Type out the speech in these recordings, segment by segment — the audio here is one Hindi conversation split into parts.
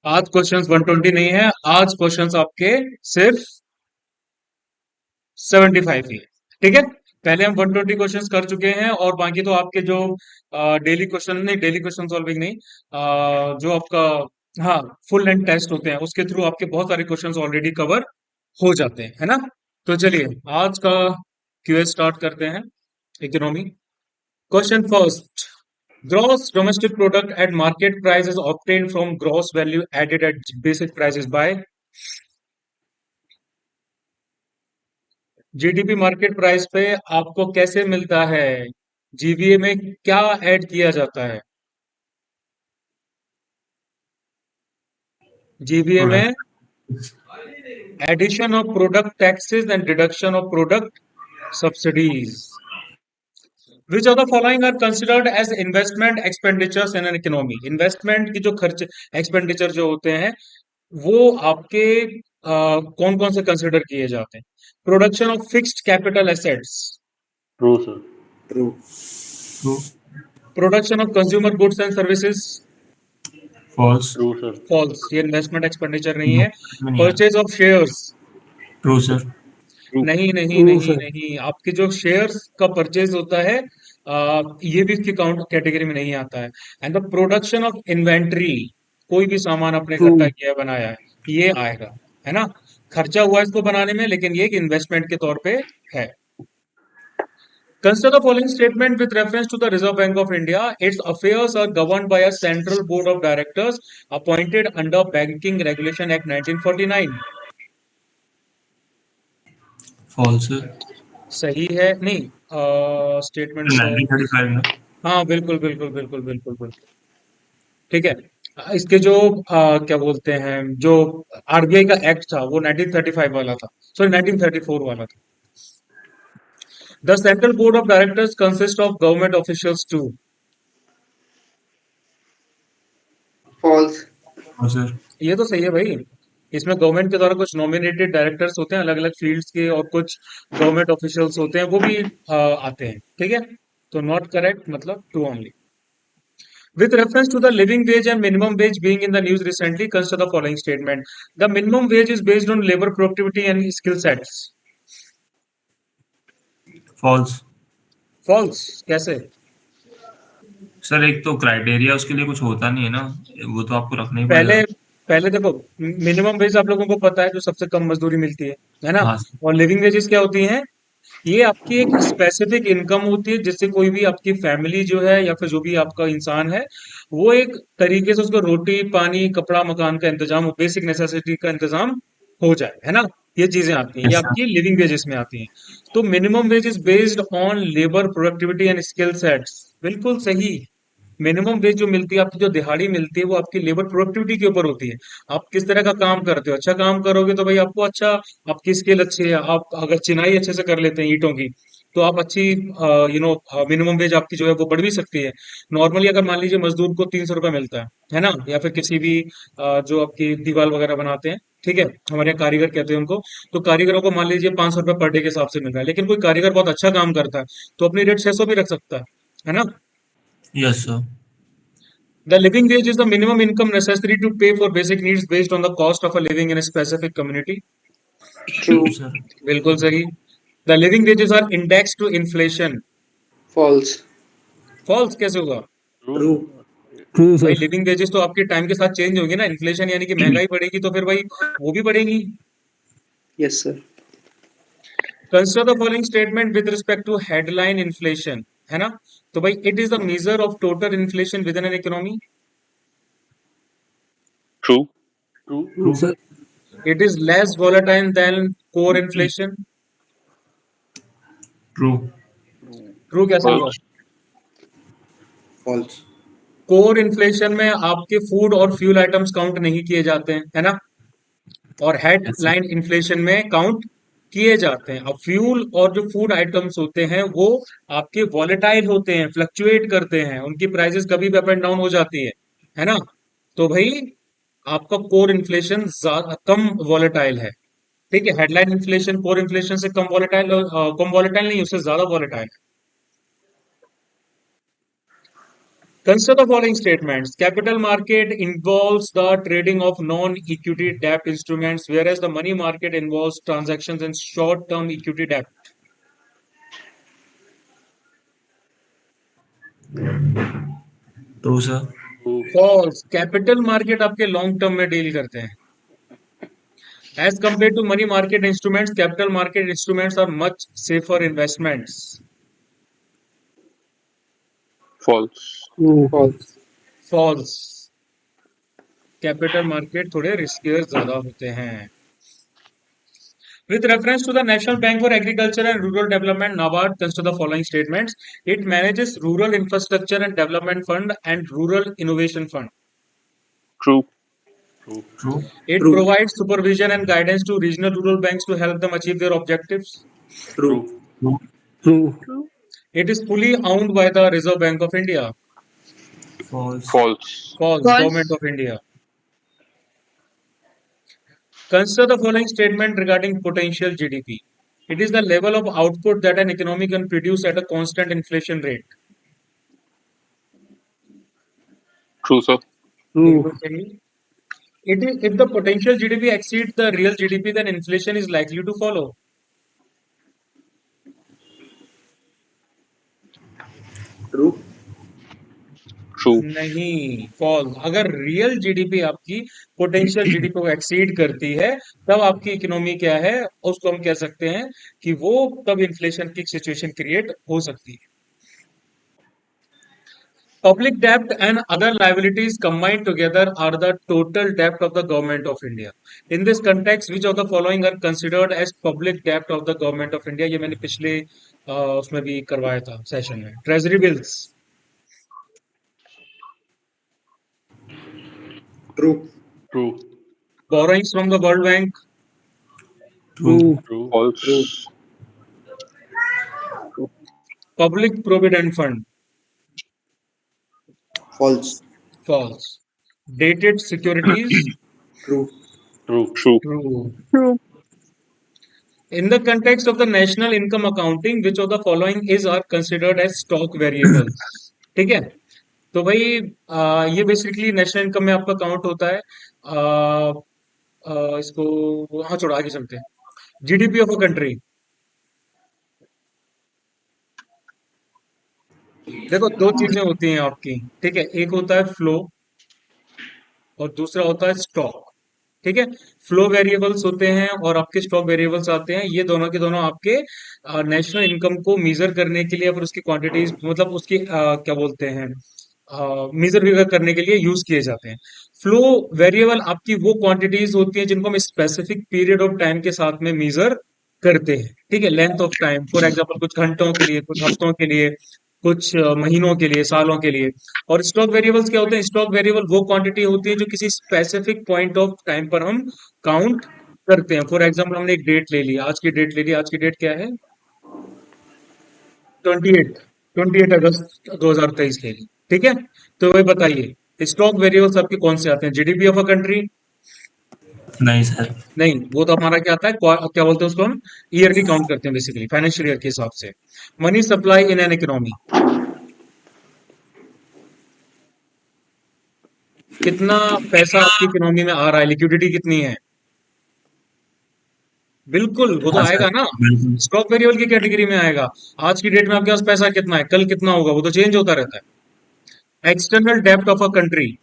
आज क्वेश्चंस 120 नहीं है, आज क्वेश्चंस आपके सिर्फ 75 ही है। ठीक है, पहले हम 120 क्वेश्चंस कर चुके हैं और बाकी तो आपके जो डेली क्वेश्चन नहीं, डेली क्वेश्चन सॉल्विंग नहीं, जो आपका, हाँ, फुल लेंथ टेस्ट होते हैं उसके थ्रू आपके बहुत सारे क्वेश्चंस ऑलरेडी कवर हो जाते हैं, है ना। तो चलिए आज का क्यूएस स्टार्ट करते हैं। Economy question first. Gross domestic product at market price is obtained from gross value added at basic prices by GDP. Market price पे आपको कैसे मिलता है? जीवीए में क्या ऐड किया जाता है? जीवीए प्रोडक्ट में addition of product taxes and deduction of product subsidies. Which of the following are considered as investment expenditures in an economy. Investment की जो खर्च, एक्सपेंडिचर जो होते हैं, वो आपके कौन कौन से कंसिडर किए जाते हैं? Production of fixed capital assets, true sir. True. True production of consumer goods and services, false true sir. False, ये इन्वेस्टमेंट एक्सपेंडिचर नहीं है। नहीं है। Purchase of shares, true sir. True. नहीं नहीं ट्रू नहीं सर। नहीं, आपके जो शेयर्स का परचेज होता है, ये भी इसकी काउंट कैटेगरी में नहीं आता है। And the production of inventory, कोई भी सामान आपने ट्रू। इकट्ठा किया बनाया है, ये आएगा, है ना। खर्चा हुआ इसको बनाने में, लेकिन ये एक इन्वेस्टमेंट के तौर पे है। Consider the following statement with reference to the Reserve Bank of India. Its affairs are governed by a central board of directors appointed under Banking Regulation Act 1949. False सही है, नहीं, स्टेटमेंट से, 1935 में। हाँ बिल्कुल बिल्कुल बिल्कुल बिल्कुल बिल्कुल, ठीक है। इसके जो क्या बोलते हैं, जो आरबीआई का एक्ट था वो 1935 वाला था, सॉरी 1934 वाला था। The central board of directors consists of government officials too. False. और सर ये तो सही है भाई, इसमें गवर्नमेंट के द्वारा कुछ नॉमिनेटेड डायरेक्टर्स होते हैं अलग अलग फील्ड्स के, और कुछ गवर्नमेंट ऑफिशियल्स होते हैं, वो भी आते हैं, ठीक है। तो नॉट करेक्ट, मतलब two only. With reference to the living wage and minimum wage being in the news recently, consider the following statement. The minimum wage is based on labor productivity and skill sets. False False, कैसे? सर, एक तो क्राइटेरिया उसके लिए कुछ होता नहीं है ना, वो तो आपको रखना ही पहले पड़ेगा। पहले देखो, मिनिमम वेज आप लोगों को पता है, जो सबसे कम मजदूरी मिलती है ना। हाँ और लिविंग वेजेस क्या होती हैं? ये आपकी एक स्पेसिफिक इनकम होती है, जिससे कोई भी आपकी फैमिली जो है या फिर जो भी आपका इंसान है, वो एक तरीके से उसको रोटी पानी कपड़ा मकान का इंतजाम, बेसिक नेसेसिटी का इंतजाम हो जाए, है ना। ये चीजें आती हैं, ये यस सर। आपकी लिविंग वेजेस में आती हैं। तो minimum wage is based on labour productivity and skill sets, बिल्कुल सही। मिनिमम वेज जो मिलती है, आपकी जो दिहाड़ी मिलती है, वो आपकी लेबर प्रोडक्टिविटी के ऊपर होती है। आप किस तरह का काम करते हो, अच्छा काम करोगे तो भाई आपको अच्छा, आपकी स्किल अच्छी है, आप अगर चिनाई अच्छे से कर लेते हैं ईंटों की, तो आप अच्छी, मिनिमम वेज आपकी जो है वो बढ़ भी सकती है। नॉर्मली अगर मान लीजिए मजदूर को 300 रुपये मिलता है ना, या फिर किसी भी जो आपकी दीवार वगैरह बनाते हैं, ठीक है, हमारे यहाँ कारीगर कहते हैं उनको, तो कारीगरों को मान लीजिए 500 रुपये पर डे के हिसाब से मिल रहा है, लेकिन कोई कारीगर बहुत अच्छा काम करता है तो अपनी रेट 600 भी रख सकता है ना। Yes sir. The living wage is the minimum income necessary to pay for basic needs based on the cost of a living in a specific community. True. True sir. बिल्कुल सही। The living wages are indexed to inflation. False. False कैसे होगा? ट्रू। ट्रू भाई सर। लिविंग वेजेस तो आपके टाइम के साथ चेंज होंगे ना, इन्फ्लेशन यानी कि महंगाई बढ़ेगी तो फिर भाई वो भी बढ़ेगी। Yes sir. Consider the following statement with respect to headline inflation, है ना। तो भाई it is the measure of total inflation within an economy. True. True. True sir. It is less volatile than core inflation. True True कैसे होगा? फॉल्स। फॉल्स। कोर इन्फ्लेशन में आपके फूड और फ्यूल आइटम्स काउंट नहीं किए जाते हैं, है ना। और यस सर। हेडलाइन इन्फ्लेशन में काउंट किए जाते हैं। अब फ्यूल और जो फूड आइटम्स होते हैं वो आपके वॉलेटाइल होते हैं, फ्लक्चुएट करते हैं, उनकी प्राइसेस कभी भी अप एंड डाउन हो जाती है ना। तो भाई आपका कोर इन्फ्लेशन ज्यादा कम वॉलेटाइल है, ठीक है। हेडलाइन इन्फ्लेशन कोर इन्फ्लेशन से कम वॉलेटाइल नहीं, उससे ज्यादा वॉलेटाइल है। Consider the following statements. Capital market involves the trading of non-equity debt instruments, whereas the money market involves transactions in short-term equity debt. True sir. True. False. Capital market आपके long term में deal करते हैं. As compared to money market instruments, capital market instruments are much safer investments. False. True. False. False. Capital market थोड़े riskier ज़्यादा होते हैं. With reference to the National Bank for Agriculture and Rural Development, NABARD, consider the following statements. It manages Rural Infrastructure and Development Fund and Rural Innovation Fund. True. True. It True. provides supervision and guidance to regional rural banks to help them achieve their objectives. True. True. True. It is fully owned by the Reserve Bank of India. False. False. False. False. Government of India. Consider the following statement regarding potential GDP. It is the level of output that an economy can produce at a constant inflation rate. True, sir. True. It is, if the potential GDP exceeds the real GDP, then inflation is likely to follow. True. True. नहीं, फॉल्स. अगर रियल जीडीपी आपकी पोटेंशियल जीडीपी को एक्सीड करती है, तब आपकी इकोनॉमी क्या है, उसको हम कह सकते हैं कि वो तब इन्फ्लेशन की सिचुएशन क्रिएट हो सकती है. Public debt and other liabilities combined together are the total debt of the government of India. In this context, which of the following are considered as public debt of the government of India? ये मैंने पिछले उसमें भी करवाया था सेशन में. Treasury bills. True. True. Borrowings from the World Bank. True. True. False. True. Public Provident Fund. False. False. Dated securities. True. True. True. True. True. In the context of the national income accounting, which of the following is are considered as stock variables? ठीक है, तो भाई ये बेसिकली नेशनल इनकम में आपका काउंट होता है. इसको हाँ छोड़ो, आगे चलते हैं. GDP of a country. देखो, दो चीजें होती हैं आपकी, ठीक है. एक होता है फ्लो और दूसरा होता है स्टॉक. ठीक है, फ्लो वेरिएबल्स होते हैं और आपके स्टॉक वेरिएबल्स आते हैं. ये दोनों के दोनों आपके नेशनल इनकम को मेजर करने के लिए, और उसकी क्वांटिटीज मतलब उसकी क्या बोलते हैं, मेजर वेगर करने के लिए यूज किए जाते हैं. फ्लो वेरिएबल आपकी वो क्वांटिटीज होती हैं जिनको हम स्पेसिफिक पीरियड ऑफ टाइम के साथ में मेजर करते हैं. ठीक है, length of time, for example कुछ घंटों के लिए, कुछ हफ्तों के लिए, कुछ महीनों के लिए, सालों के लिए. और स्टॉक वेरिएबल्स क्या होते हैं? स्टॉक वेरिएबल वो क्वांटिटी होती है जो किसी स्पेसिफिक पॉइंट ऑफ टाइम पर हम काउंट करते हैं. फॉर एग्जांपल हमने एक डेट ले ली, आज की डेट ले ली. आज की डेट क्या है? 28 अगस्त 2023 ले ली. ठीक है, तो वही बताइए स्टॉक वेरिएबल्स आपके कौन से आते हैं? GDP of a country? नहीं सर। नहीं, वो तो हमारा क्या आता है, क्या बोलते हैं उसको, हम ईयरली काउंट करते हैं, बेसिकली फाइनेंशियल ईयर के हिसाब से. Money supply in an economy. कितना पैसा आपकी इकोनॉमी में आ रहा है, लिक्विडिटी कितनी है? बिल्कुल, वो तो हाँ आएगा सर, ना, बिल्कुल। स्टॉक वेरिएबल की कैटेगरी में आएगा. आज की डेट में आपके पास पैसा कितना है, कल कितना होगा, वो तो चेंज होता रहता है. एक्सटर्नल डेब्ट of a country.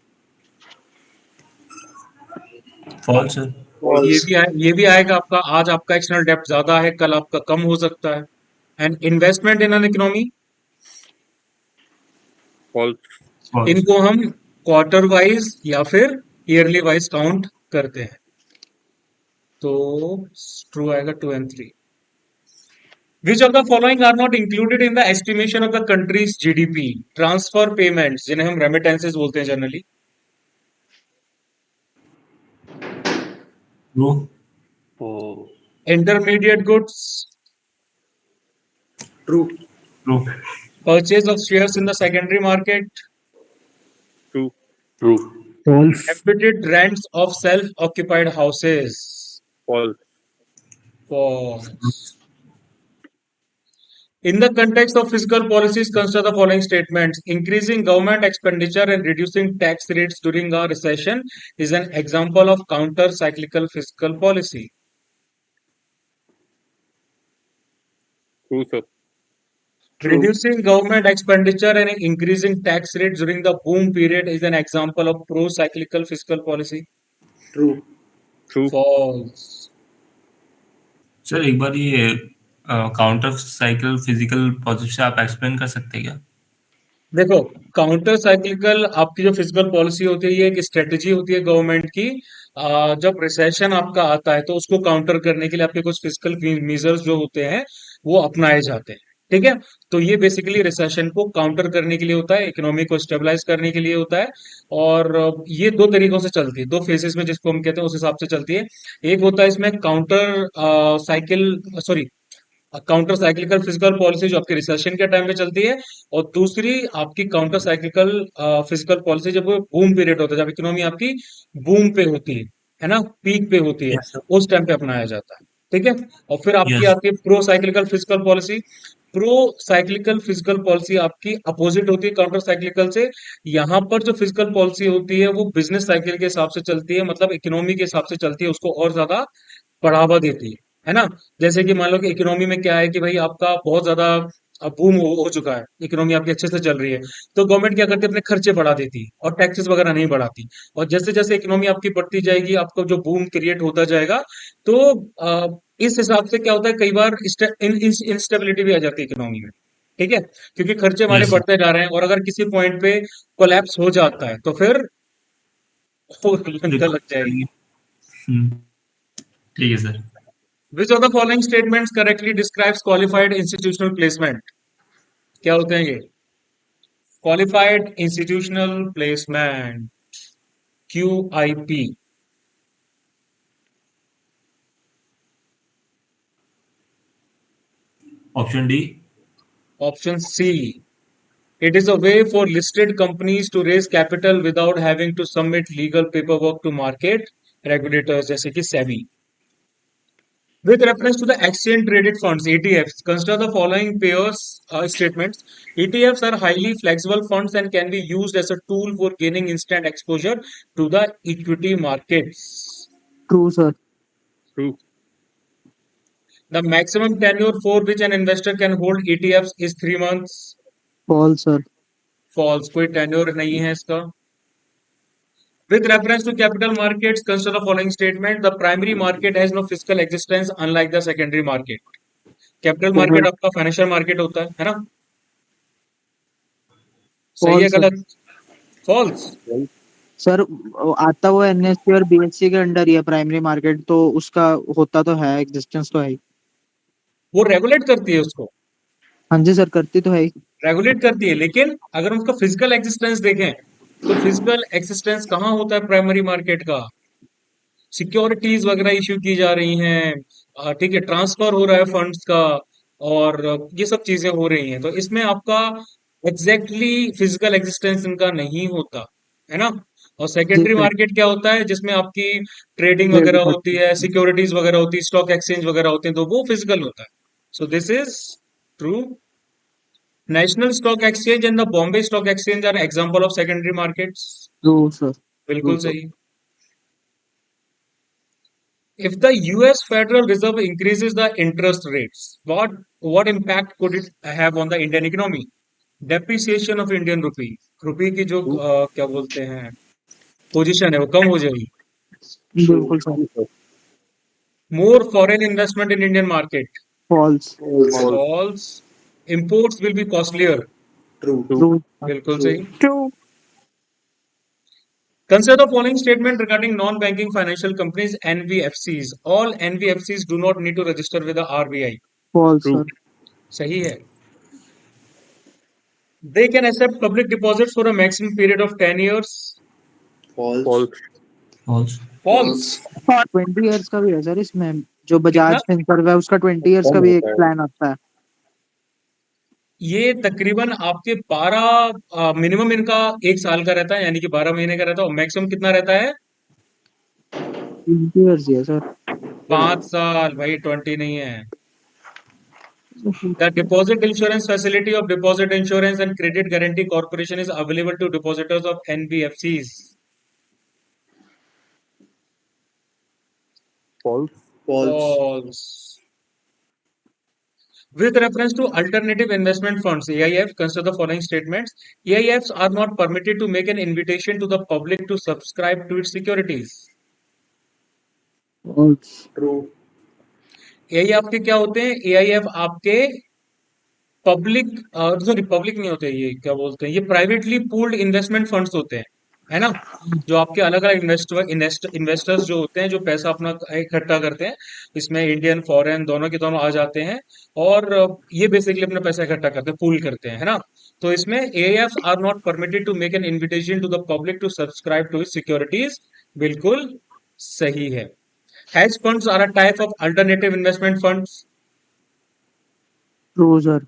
False sir. False. ये भी आएगा आपका. आज आपका एक्सटर्नल डेब्ट ज्यादा है, कल आपका कम हो सकता है. And investment in an economy. False. False. इनको हम क्वार्टर वाइज या फिर ईयरली वाइज काउंट करते हैं. तो ट्रू आएगा 2 and 3. Which of the following are not included in the estimation of the country's GDP? Transfer payments, जिन्हें हम remittances बोलते हैं generally. True. Oh. Intermediate goods. True. True. Purchase of shares in the secondary market. True. True. False. Embedded rents of self-occupied houses. False. False. In the context of fiscal policies, consider the following statements. Increasing government expenditure and reducing tax rates during a recession is an example of counter-cyclical fiscal policy. True, sir. True. Reducing government expenditure and increasing tax rates during the boom period is an example of pro-cyclical fiscal policy. True. True. False. Sir एक बार ये काउंटर साइकिल फिजिकल पॉलिसी आप एक्सप्लेन कर सकते हैं क्या? देखो, काउंटर साइक्लिकल आपकी जो फिजिकल पॉलिसी होती है, ये एक स्ट्रेटेजी होती है गवर्नमेंट की। जब रिसेशन आपका आता है तो उसको काउंटर करने के लिए आपके कुछ फिजिकल मेजर्स जो होते हैं वो अपनाए जाते हैं। ठीक है, तो ये बेसिकली रिसेशन को काउंटर करने के लिए होता है, इकोनॉमी को स्टेबलाइज करने के लिए होता है। और ये दो तरीकों से चलती है, दो फेजेस में जिसको हम कहते हैं उस हिसाब से चलती है। एक होता है इसमें counter cycle, sorry, counter cyclical physical policy जो आपके रिसेशन के टाइम पे चलती है, और दूसरी आपकी काउंटर साइक्लिकल फिजिकल पॉलिसी जब बूम पीरियड होता है, जब इकोनॉमी आपकी बूम पे होती है ना, पीक पे होती है, यस सर। उस टाइम पे अपनाया जाता है। ठीक है, और फिर आपकी यस। आती है pro cyclical physical policy. Pro cyclical physical policy आपकी अपोजिट होती है काउंटर साइक्लिकल से। यहाँ पर जो फिजिकल पॉलिसी होती है वो बिजनेस साइकिल के हिसाब से चलती है, मतलब इकोनॉमी के हिसाब से चलती है, उसको और ज्यादा बढ़ावा देती है ना। जैसे कि मान लो कि इकोनॉमी में क्या है कि भाई आपका बहुत ज्यादा बूम हो चुका है, इकोनॉमी आपकी अच्छे से चल रही है, तो गवर्नमेंट क्या करती है, अपने खर्चे बढ़ा देती है और टैक्सेस वगैरह नहीं बढ़ाती। और जैसे जैसे इकोनॉमी आपकी बढ़ती जाएगी, आपका जो बूम क्रिएट होता जाएगा, तो इस हिसाब से क्या होता है, कई बार इंस्टेबिलिटी भी आ जाती है इकोनॉमी में। ठीक है, क्योंकि खर्चे हमारे यस सर। बढ़ते जा रहे हैं, और अगर किसी पॉइंट पे कोलैप्स हो जाता है तो फिर लग जाएगी। हम्म, ठीक है sir. Which of the following statements correctly describes qualified institutional placement? क्या होते हैं ये? Qualified institutional placement, QIP. Option D. Option C. It is a way for listed companies to raise capital without having to submit legal paperwork to market regulators, जैसे कि SEBI. With reference to the exchange traded funds, ETFs, consider the following pairs statements. ETFs are highly flexible funds and can be used as a tool for gaining instant exposure to the equity markets. True, sir. True. The maximum tenure for which an investor can hold ETFs is 3 months. False, sir. False, कोई tenure नहीं है इसका। With reference to capital markets, consider the following statement. The primary market has no physical existence unlike the secondary market. Capital market आपका फाइनेंशियल मार्केट होता है ना। सही है, False, sir. गलत? फॉल्स। सर आता वो एनएससी और बीएससी के अंडर ही है प्राइमरी मार्केट, तो उसका होता तो है, एग्जिस्टेंस तो है ही। वो रेगुलेट करती है उसको, हाँ जी सर, करती तो है ही। रेगुलेट करती है, लेकिन अगर हम उसका फिजिकल एग्जिस्टेंस देखें तो फिजिकल एग्जिस्टेंस कहाँ होता है प्राइमरी मार्केट का? सिक्योरिटीज वगैरह इश्यू की जा रही हैं, ठीक है, ट्रांसफर हो रहा है फंड्स का, और ये सब चीजें हो रही हैं, तो इसमें आपका एग्जैक्टली फिजिकल एग्जिस्टेंस इनका नहीं होता है ना। और जी सेकेंडरी सर। मार्केट क्या होता है, जिसमें आपकी ट्रेडिंग ट्रेड वगैरह होती होती है, सिक्योरिटीज वगैरह होती है, स्टॉक एक्सचेंज वगैरह होते हैं, तो वो फिजिकल होता है। So this is true. National stock exchange and the Bombay stock exchange are example of secondary markets. True sir. बिल्कुल सही। If the US Federal Reserve increases the interest rates, what impact could it have on the Indian economy? Depreciation of Indian rupee. रुपये की जो क्या बोलते हैं पोजीशन है वो कम हो जाएगी। बिल्कुल sir. More foreign investment in Indian market. False. False. False. Imports will be costlier. True. True. बिल्कुल True. सही। True. Consider the following statement regarding non-banking financial companies (NBFCs). All NBFCs do not need to register with the RBI. False True. Sir. सही है। They can accept public deposits for a maximum period of 10 years. False. False. False. False. 20 years का भी है सर इसमें, जो कितना? बजाज फिनसर्व है उसका 20 इयर्स का भी एक प्लान आता है। ये तकरीबन आपके 12 मिनिमम इनका 1 साल का रहता है, यानी कि 12 महीने का रहता है, और मैक्सिमम कितना रहता है? 20 इयर्स ही है सर। 5 साल। भाई 20 नहीं है। The deposit insurance facility of Deposit Insurance and Credit Guarantee Corporation is available to depositors of NBFCs. false, false, False. With reference to alternative investment funds, AIF, consider the following statements. AIFs are not permitted to make an invitation to the public to subscribe to its securities. false, true, AIF आपके क्या होते हैं? AIF आपके पब्लिक, सॉरी पब्लिक नहीं होते, ये क्या बोलते हैं, ये प्राइवेटली पूल्ड इन्वेस्टमेंट फंड्स होते हैं, है ना, जो आपके अलग अलग इन्वेस्टर्स जो होते हैं, जो पैसा अपना इकट्ठा करते हैं, इसमें इंडियन फॉरेन दोनों के दोनों आ जाते हैं, और ये बेसिकली अपना पैसा इकट्ठा करते हैं, पूल करते हैं, है ना। तो इसमें AAF are not permitted to make an invitation to the public to subscribe to securities, बिल्कुल सही है। Hedge funds are a type of alternative investment funds, true sir,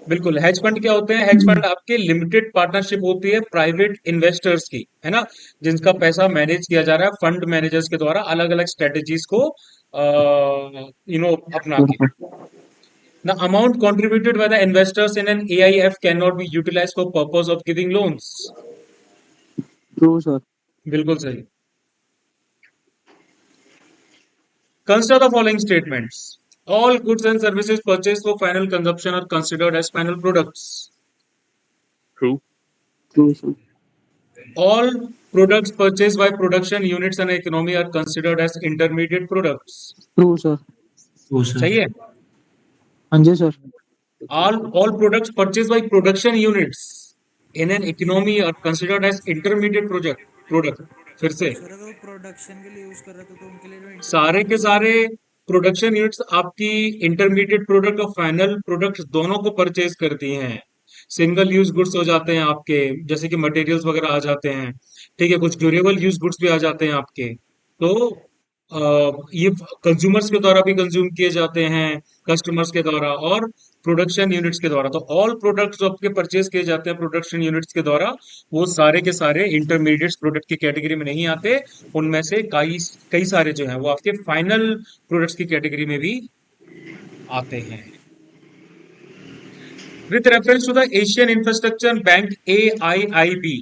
बिल्कुल। हेज फंड क्या होते हैं? हेज फंड आपके लिमिटेड पार्टनरशिप होती है प्राइवेट इन्वेस्टर्स की, है ना, जिनका पैसा मैनेज किया जा रहा है फंड मैनेजर्स के द्वारा अलग अलग स्ट्रेटेजीज को अपना के। The amount contributed by the investors in an AIF cannot be utilized for purpose of giving loans. true sir, बिल्कुल सही। Consider the following statements. All goods and services purchased for final consumption are considered as final products. true, true sir, All products purchased by production units and economy are considered as intermediate products. true sir, True, sir. सही है। हाँ जी sir, All products purchased by production units in an economy are considered as intermediate product। फिर से सर अगर वो प्रोडक्शन के लिए यूज कर रहे थे तो उनके लिए भी सारे के सारे प्रोडक्शन यूनिट्स आपकी इंटरमीडिएट प्रोडक्ट और फाइनल प्रोडक्ट दोनों को परचेज करती हैं। सिंगल यूज गुड्स हो जाते हैं आपके, जैसे कि मटेरियल्स वगैरह आ जाते हैं, ठीक है, कुछ ड्यूरेबल यूज गुड्स भी आ जाते हैं आपके। तो ये कंज्यूमर्स के द्वारा भी कंज्यूम किए जाते हैं, कस्टमर्स के द्वारा और प्रोडक्शन यूनिट्स के द्वारा। तो ऑल प्रोडक्ट्स जो आपके परचेज किए जाते हैं प्रोडक्शन यूनिट्स के द्वारा, वो सारे के सारे इंटरमीडिएट प्रोडक्ट की कैटेगरी में नहीं आते। उनमें से कई कई सारे जो हैं वो आपके फाइनल प्रोडक्ट्स की कैटेगरी में भी आते हैं। With reference to the Asian Infrastructure Bank AIIB,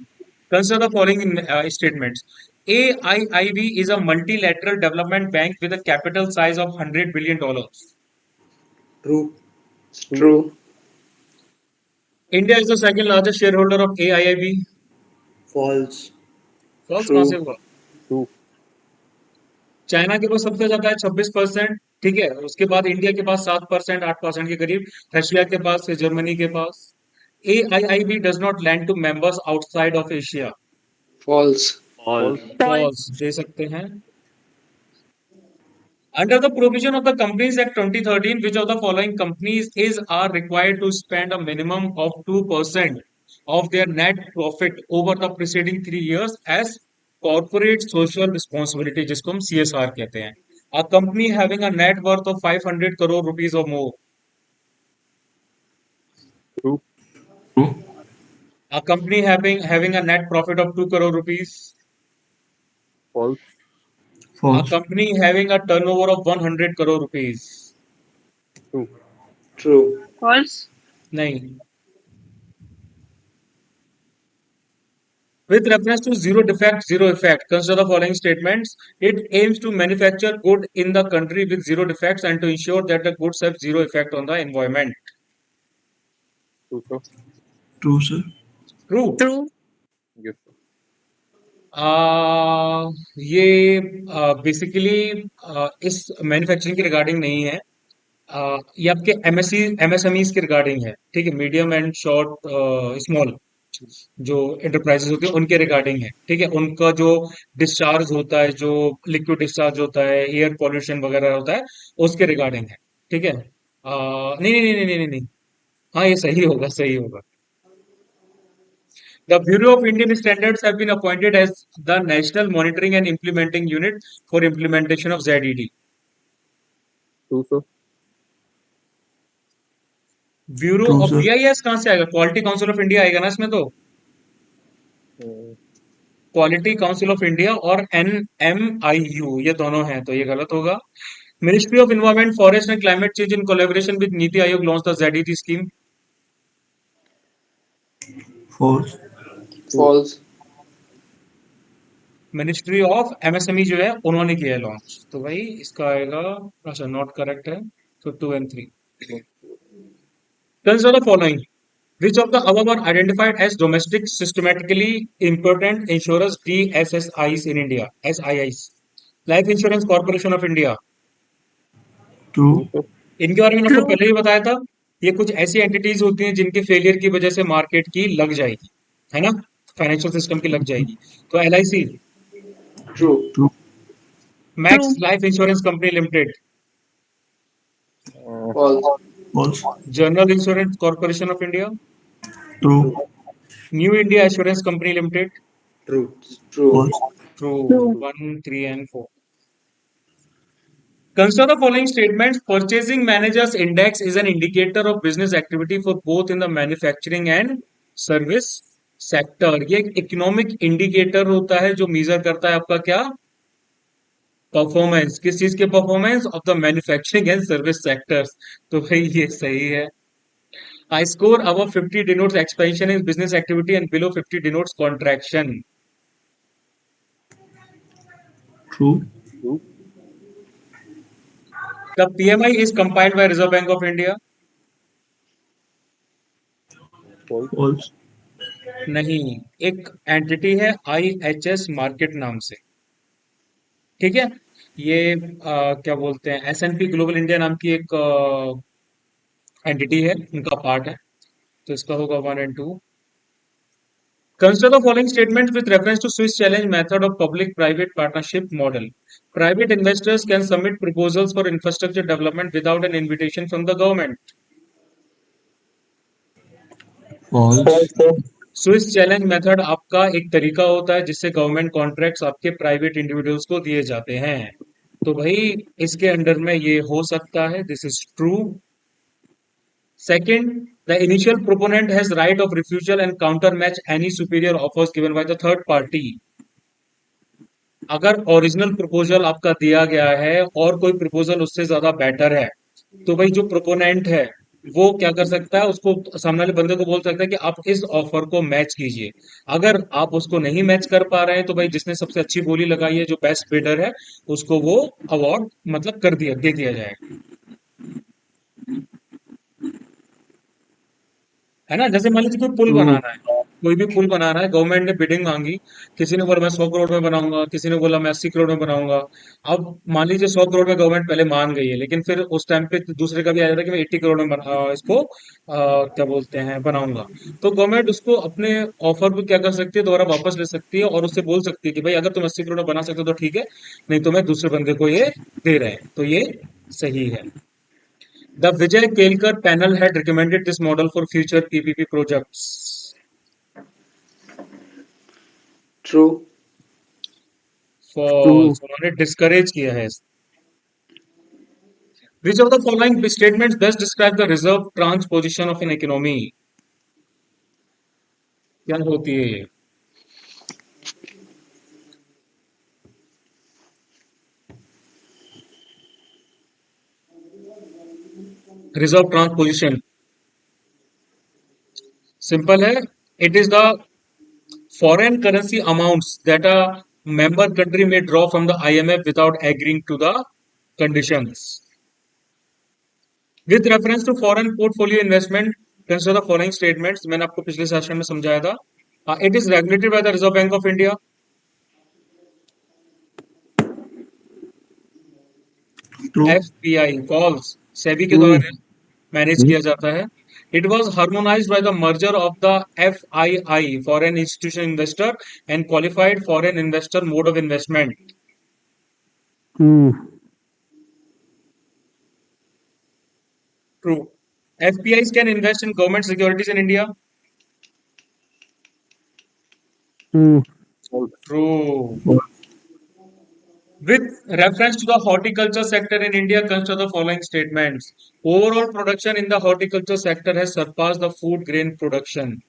consider the following statements. AIIB is a multilateral development bank with a capital size of $100 billion. true, true, India is the second largest shareholder of AIIB. false, False True. कहाँ से हुआ? true, चाइना के पास सबसे ज्यादा है 26%, ठीक है, उसके बाद इंडिया के पास 7%, 8% के करीब, रशिया के पास है, जर्मनी के पास। AIIB does not lend to members outside of Asia. false, false, False दे सकते हैं। Under the provision of the Companies Act 2013, which of the following companies are required to spend a minimum of 2% of their net profit over the preceding 3 years as corporate social responsibility, जिसको हम CSR कहते हैं? A company having a net worth of 500 crore rupees or more. true, True. A company having a net profit of 2 crore rupees. false, A False. company having a turnover of 100 crore rupees. true, true, false, नहीं। With reference to zero defect, zero effect, consider the following statements. It aims to manufacture good in the country with zero defects and to ensure that the goods have zero effect on the environment. true, sir. True, sir. True. true, Yes, sir. ये बेसिकली इस मैन्युफैक्चरिंग के रिगार्डिंग नहीं है। ये आपके एमएसएमईज के रिगार्डिंग है, ठीक है, मीडियम एंड शॉर्ट स्मॉल जो एंटरप्राइजेस होती है उनके रिगार्डिंग है, ठीक है। उनका जो डिस्चार्ज होता है, जो लिक्विड डिस्चार्ज होता है, एयर पॉल्यूशन वगैरह होता है, उसके रिगार्डिंग है, ठीक है। नहीं नहीं नहीं नहीं नहीं नहीं, हाँ ये सही होगा, सही होगा। The Bureau of Indian Standards have been appointed as the National Monitoring and Implementing Unit for implementation of ZED. True, sir. Bureau True, of sir. BIS कहाँ से आएगा? क्वालिटी काउंसिल ऑफ इंडिया आएगा ना इसमें, तो क्वालिटी काउंसिल ऑफ इंडिया और NMIU ये दोनों हैं, तो ये गलत होगा। Ministry of Environment, Forest and Climate Change in collaboration with Niti Aayog launched the ZET scheme. false, false, ministry of MSME जो है उन्होंने किया है लॉन्च, तो भाई इसका आएगा, अच्छा नॉट करेक्ट है, तो 2 and 3. Consider the following. Which of the above are identified as domestic systematically important insurers DSSIs in India? SIIs. Life Insurance Corporation of India. true, इनके बारे में मैंने आपको पहले ही बताया था, ये कुछ ऐसी एंटिटीज होती हैं जिनके फेलियर की वजह से मार्केट की लग जाएगी, है ना, फाइनेंशियल सिस्टम की लग जाएगी. तो LIC, true, true, max life insurance company limited, false, false, general insurance corporation of India, true, new India assurance company limited. true, true, false, True. 1, 3 and 4. Consider the following statements. Purchasing Managers Index is an indicator of business activity for both in the manufacturing and service sector. ये एक इकोनॉमिक इंडिकेटर होता है जो मेजर करता है आपका क्या, परफॉर्मेंस. किस चीज के performance? Of the manufacturing and service sectors. तो भाई ये सही है. I score above 50 denotes expansion in business activity and below 50 denotes contraction. true, true, The PMI is compiled by Reserve Bank of India. false, false, नहीं, एक एंटिटी है IHS मार्केट नाम से, ठीक है. ये क्या बोलते हैं, S&P ग्लोबल इंडिया नाम की एक एंटिटी है, उनका पार्ट है, तो इसका होगा 1 and 2. Consider the following statements with reference to Swiss challenge method of public-private partnership model. Private investors can submit proposals for infrastructure development without an invitation from the government. false, Swiss challenge method आपका एक तरीका होता है जिससे गवर्नमेंट कॉन्ट्रैक्ट्स आपके प्राइवेट इंडिविजुअल्स को दिए जाते हैं. तो भाई इसके अंडर में ये हो सकता है, this is true. Second, the initial proponent has right of refusal and counter match any superior offers given by the third party. अगर ओरिजिनल प्रपोजल आपका दिया गया है और कोई प्रपोजल उससे ज्यादा बेटर है, तो भाई जो प्रोपोनेंट है वो क्या कर सकता है, उसको सामने वाले बंदे को बोल सकता है कि आप इस ऑफर को मैच कीजिए. अगर आप उसको नहीं मैच कर पा रहे हैं तो भाई जिसने सबसे अच्छी बोली लगाई है, जो बेस्ट बिडर है, उसको वो अवार्ड मतलब दे दिया जाएगा, है ना. जैसे मान लीजिए कोई पुल बनाना है, कोई भी पुल बनाना है, गवर्नमेंट ने बिडिंग मांगी, किसी ने बोला मैं 100 करोड़ में बनाऊंगा, किसी ने बोला मैं 80 करोड़ में बनाऊंगा. अब मान लीजिए 100 करोड़ में गवर्नमेंट पहले मान गई है, लेकिन फिर उस टाइम पे दूसरे का भी आ जाता है कि मैं 80 करोड़ में इसको क्या बोलते हैं बनाऊंगा. तो गवर्नमेंट उसको अपने ऑफर को क्या कर सकती है, दोबारा वापस ले सकती है और उससे बोल सकती है कि भाई अगर तुम 80 करोड़ में बना सकते हो तो ठीक है, नहीं तो मैं दूसरे बंदे को ये दे रहे हैं. तो ये सही है. The Vijay Kelkar panel had recommended this model for future PPP projects. true, False. उन्होंने discourage किया है. Which of the following statements best describe the reserve tranche position of an economy? क्या होती है ये? Reserve tranche position. Simple है. It is the foreign currency amounts that a member country may draw from the IMF without agreeing to the conditions. With reference to foreign portfolio investment, consider the following statements. मैंने आपको पिछले सेशन में समझाया था. It is regulated by the Reserve Bank of India. true, FPI false. SEBI के द्वारा मैनेज किया जाता है. It was harmonized by the merger of the FII, Foreign Institutional Investor, and Qualified Foreign Investor mode of investment. True. FPIs can invest in government securities in India. True. With reference to the horticulture sector in India, consider the following statements. Overall production in the horticulture sector has surpassed the food grain production.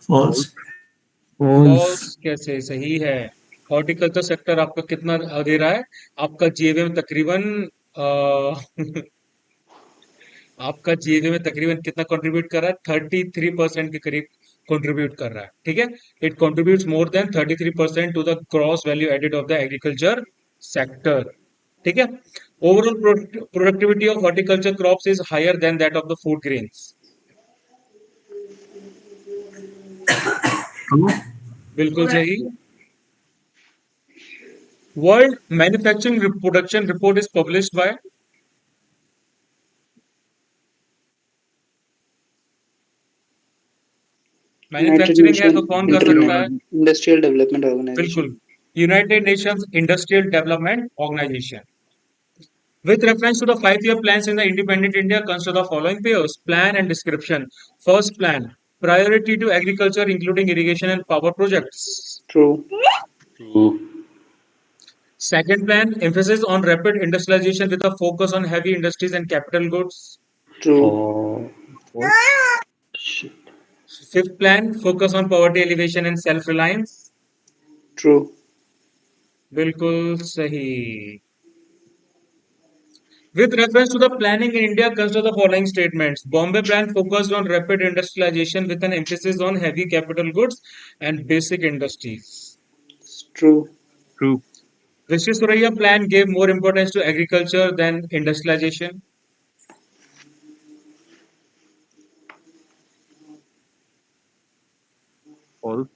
false, False कैसे? सही है. हॉर्टिकल्चर सेक्टर आपका कितना दे रहा है? आपका जीएवी में तकरीबन आपका जीएवी में तकरीबन कितना कंट्रीब्यूट कर रहा है? 33% के करीब कंट्रीब्यूट कर रहा है। ठीक है, it contributes more than 33% to the gross value added of the agriculture sector. ठीक है, overall productivity of horticulture crops is higher than that of the food grains. True. बिल्कुल सही। World manufacturing production report is published by United manufacturing है तो Nations कौन कर सकता है? Industrial Development Organization. बिल्कुल, united nations industrial development organisation. With reference to the 5-year plans in the independent India, consider the following pairs: plan and description. First plan: priority to agriculture, including irrigation and power projects. True. True. Second plan: emphasis on rapid industrialization with a focus on heavy industries and capital goods. True. Shit. Fifth plan: focus on poverty alleviation and self-reliance. True. बिल्कुल सही। With reference to the planning in India, consider the following statements. Bombay plan focused on rapid industrialization with an emphasis on heavy capital goods and basic industries. True. True. Visvesvaraya plan gave more importance to agriculture than industrialization. False.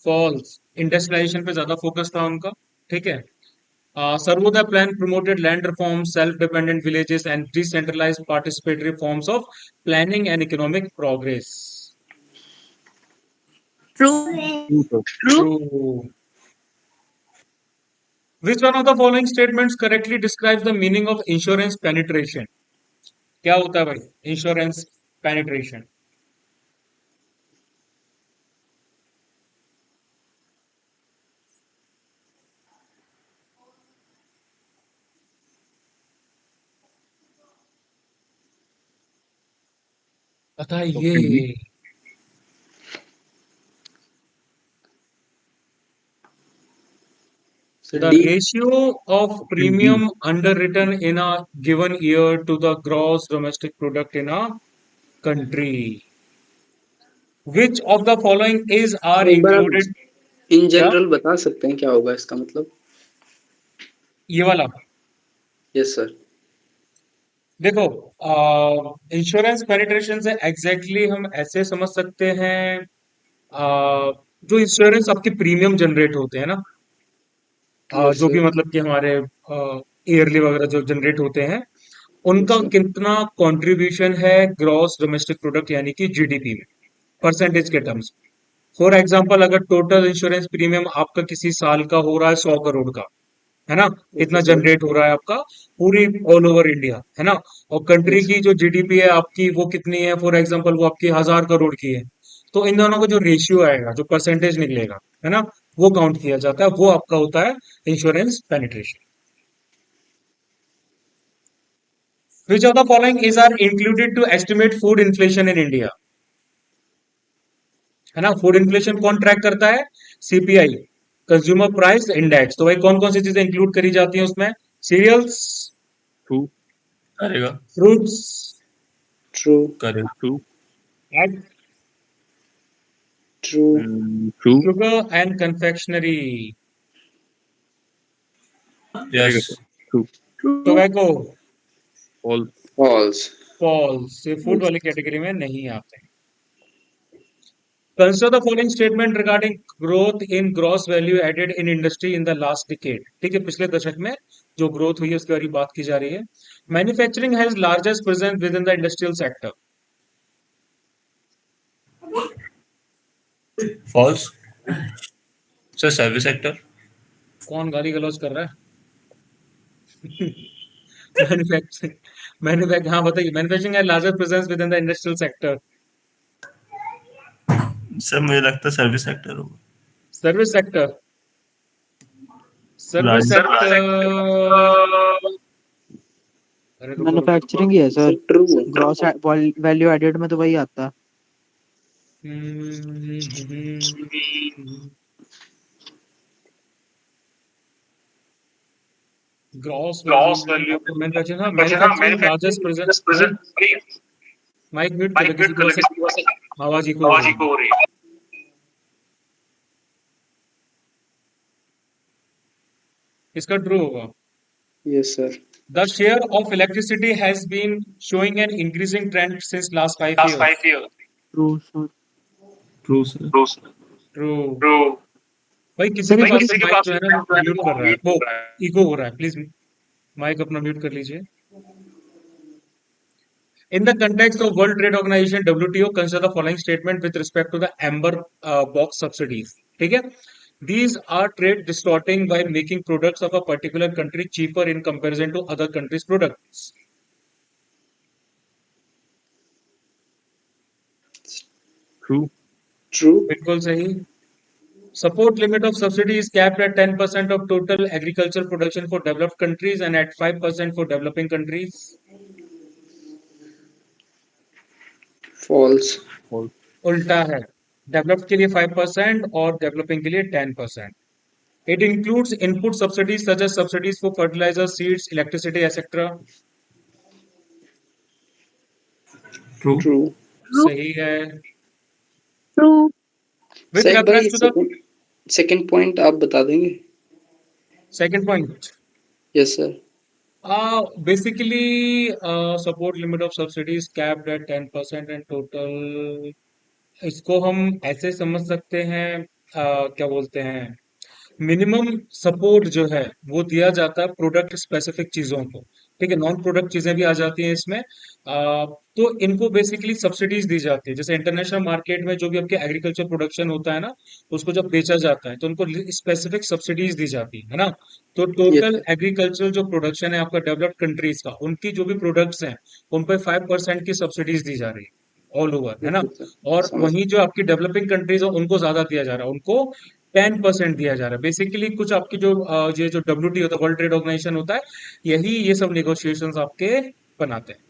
False. Industrialization पे ज्यादा फोकस था उनका। ठीक है। Sarvodaya plan promoted land reforms, self-dependent villages, and decentralized participatory forms of planning and economic progress. True, sir. True. Which one of the following statements correctly describes the meaning of insurance penetration? क्या होता है भाई इंश्योरेंस पेनिट्रेशन? बताइए। So The D. ratio of premium underwritten in a given year to the gross domestic product in a country. Which of the following is are एक बार आप included? इन क्या? जनरल बता सकते हैं क्या होगा इसका मतलब? ये वाला यस सर। देखो, इंश्योरेंस पेनिट्रेशन से एग्जैक्टली हम ऐसे समझ सकते हैं, जो इंश्योरेंस आपके प्रीमियम जनरेट होते हैं ना, यस जो भी सर। मतलब कि हमारे ईयरली वगैरह जो जनरेट होते हैं, उनका यस सर। कितना कंट्रीब्यूशन है ग्रॉस डोमेस्टिक प्रोडक्ट यानी कि जीडीपी में, परसेंटेज के टर्म्स। फॉर एग्जांपल, अगर टोटल इंश्योरेंस प्रीमियम आपका किसी साल का हो रहा है 100 करोड़ का, है ना, इतना ओके सर। जनरेट हो रहा है आपका पूरी ऑल ओवर इंडिया, है ना, और कंट्री यस की जो जीडीपी है आपकी वो कितनी है, फॉर एग्जांपल वो आपकी 1000 करोड़ की है, तो इन दोनों का जो रेशियो आएगा, जो परसेंटेज निकलेगा, है ना, वो काउंट किया जाता है, वो आपका होता है insurance penetration. Which of the following is are included to estimate food inflation in India? है ना, फूड इन्फ्लेशन कौन ट्रैक करता है? CPI, consumer price index. तो भाई कौन कौन सी चीजें इंक्लूड करी जाती हैं उसमें? Cereals, True. करेगा। Fruits, true. करेगा। True. Egg, true. True. Sugar and confectionery. Yes. True. Tobacco, False. False. False. ये फूड वाली कैटेगरी में नहीं आते। Consider the following statement regarding growth in gross value added in industry in the last decade. ठीक है, पिछले दशक में जो ग्रोथ हुई है उसके बारे में बात की जा रही है। Manufacturing has largest presence within the industrial sector. False. Sir service sector. कौन गाली गलौज कर रहा है? मैन्युफैक्चरिंग, हाँ बताइए। Manufacturing has largest presence within the industrial sector. Sir मुझे लगता है सर्विस सेक्टर होगा। Service sector, service Largest- sector, अरे रुको रुको रुको। मैन्युफैक्चरिंग ही है sir. True. Gross value added में तो वही आता है। हम्म, ग्रॉस वैल्यू आपको मैन्युफैक्चरिंग, हाँ, मैन्युफैक्चरिंग लार्जेस्ट प्रेजेंट। भाई माइक म्यूट कर लो, किसी की वजह से आवाज इको हो रही है। इसका ट्रू होगा। Yes, sir. The share of electricity has been showing an increasing trend since last 5 years. True sir. True sir. True. भाई किसी सर के एक पास बार से माइक जो है ना म्यूट कर रहा है, वो इको हो रहा है, प्लीज माइक अपना म्यूट कर लीजिए। In the context of World Trade Organization WTO, consider the following statement with respect to the amber box subsidies. ठीक है? These are trade distorting by making products of a particular country cheaper in comparison to other countries' products. True. True. बिल्कुल सही। Support limit of subsidy is capped at 10% of total agricultural production for developed countries and at 5% for developing countries. False. False. उल्टा है, डेवलप्ड के लिए 5% और डेवलपिंग के लिए 10%. It includes input subsidies such as subsidies for fertilizers, seeds, electricity, etc. True. True. सही है। ट्रू। With सर एक बार reference to the second point आप बता देंगे? second point, Yes, sir. basically support limit of subsidies capped at 10% and total, इसको हम ऐसे समझ सकते हैं, क्या बोलते हैं, मिनिमम सपोर्ट जो है वो दिया जाता है प्रोडक्ट स्पेसिफिक चीजों को। ठीक है, नॉन प्रोडक्ट चीजें भी आ जाती हैं इसमें। तो इनको बेसिकली सब्सिडीज दी जाती है, जैसे इंटरनेशनल मार्केट में जो भी आपके एग्रीकल्चर प्रोडक्शन होता है ना, उसको जब बेचा जाता है तो उनको स्पेसिफिक सब्सिडीज दी जाती है ना। तो Yes, टोटल sir. एग्रीकल्चर जो प्रोडक्शन है आपका डेवलप्ड कंट्रीज का, उनकी जो भी प्रोडक्ट्स हैं उन पर 5% की सब्सिडीज दी जा रही है ऑल ओवर, है ना। Okay, sir. और समझ वहीं जो आपकी डेवलपिंग कंट्रीज है उनको ज्यादा दिया जा रहा है, उनको 10% दिया जा रहा है। बेसिकली कुछ आपकी जो ये जो WTO होता है, वर्ल्ड ट्रेड ऑर्गेनाइजेशन होता है, यही ये सब नेगोशिएशंस आपके बनाते हैं।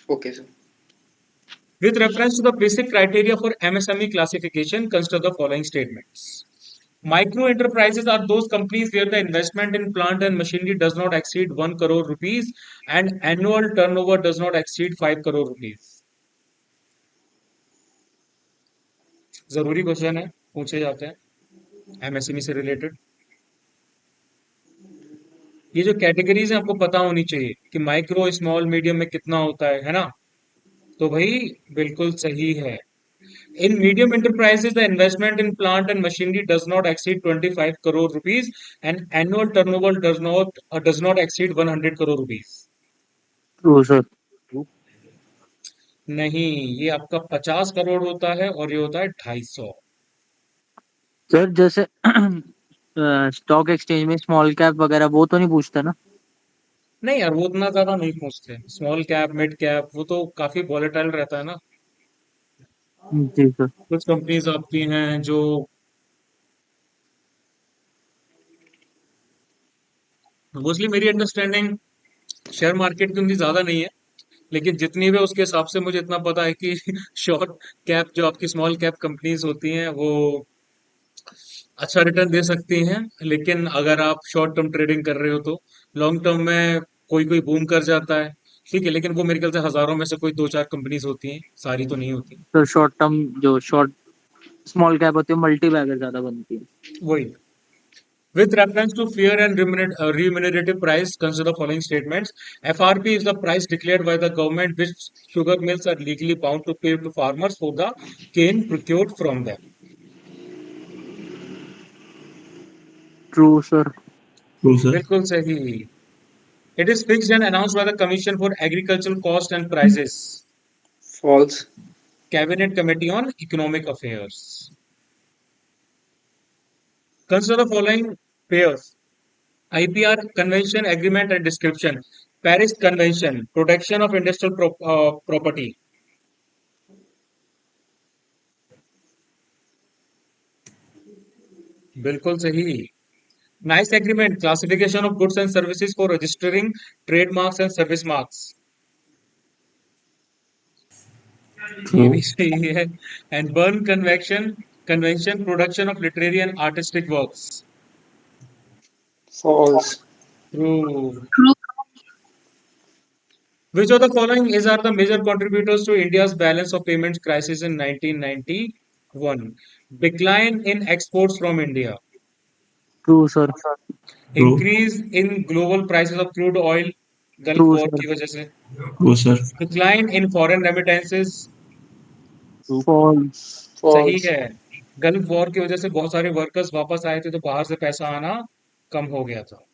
Okay, sir. With reference to the basic criteria for MSME classification, consider the following statements. Micro enterprises are those companies where the investment in plant and machinery does not exceed 1 crore rupees and annual turnover does not exceed 5 crore rupees. जरूरी क्वेश्चन है, पूछे जाते हैं MSME से रिलेटेड। ये जो कैटेगरीज है आपको पता होनी चाहिए कि माइक्रो स्मॉल मीडियम में कितना होता है ना। तो भाई बिल्कुल सही है। In medium enterprises the investment in plant and machinery does not exceed 25 crore rupees and annual turnover does not exceed 100 crore rupees. True sir. True. नहीं, ये आपका 50 करोड़ होता है और ये होता है 250। सर जैसे स्टॉक एक्सचेंज में स्मॉल कैप वगैरह वो तो नहीं पूछता ना? नहीं यार, वो उतना ज्यादा नहीं पूछते। स्मॉल कैप मिड कैप वो तो काफी वॉलेटाइल रहता है ना। जी सर। कुछ कंपनीज आपकी हैं जो, मोस्टली मेरी अंडरस्टैंडिंग शेयर मार्केट की उतनी ज्यादा नहीं है, लेकिन जितनी भी है उसके हिसाब से मुझे इतना पता है कि शॉर्ट कैप जो आपकी स्मॉल कैप कंपनीज होती हैं वो अच्छा रिटर्न दे सकती हैं, लेकिन अगर आप शॉर्ट टर्म ट्रेडिंग कर रहे हो तो लॉन्ग टर्म में कोई कोई बूम कर जाता है। ठीक है, लेकिन वो मेरे ख्याल से हजारों में से कोई 2-4 कंपनीज होती हैं, सारी तो नहीं होती। तो शॉर्ट टर्म जो शॉर्ट स्मॉल कैप होती है मल्टी बैगर ज्यादा बनती है। वही। With reference to fair and remunerative price, consider the following statements. FRP is the price declared by the government which sugar mills are legally bound to pay to farmers for the cane procured from them. True sir. True sir. बिल्कुल सही। It is fixed and announced by the Commission for Agricultural Cost and Prices, False. Cabinet Committee on Economic Affairs. Consider the following pairs. IPR Convention Agreement and Description. Paris Convention, Protection of Industrial Property. बिल्कुल सही। Nice Agreement, Classification of Goods and Services for Registering Trademarks and Service Marks. ये भी सही है। And Bern Convention, Production of Literary and Artistic Works. False. True. Which of the following is are the major contributors to India's balance of payments crisis in 1991? Decline in exports from India, true sir, true increase in global prices of crude oil, Gulf true War sir, की वजह से, true sir decline in foreign remittances, True. False, सही false, है, गल्फ वॉर की वजह से बहुत सारे वर्कर्स वापस आए थे तो बाहर से पैसा आना कम हो गया था.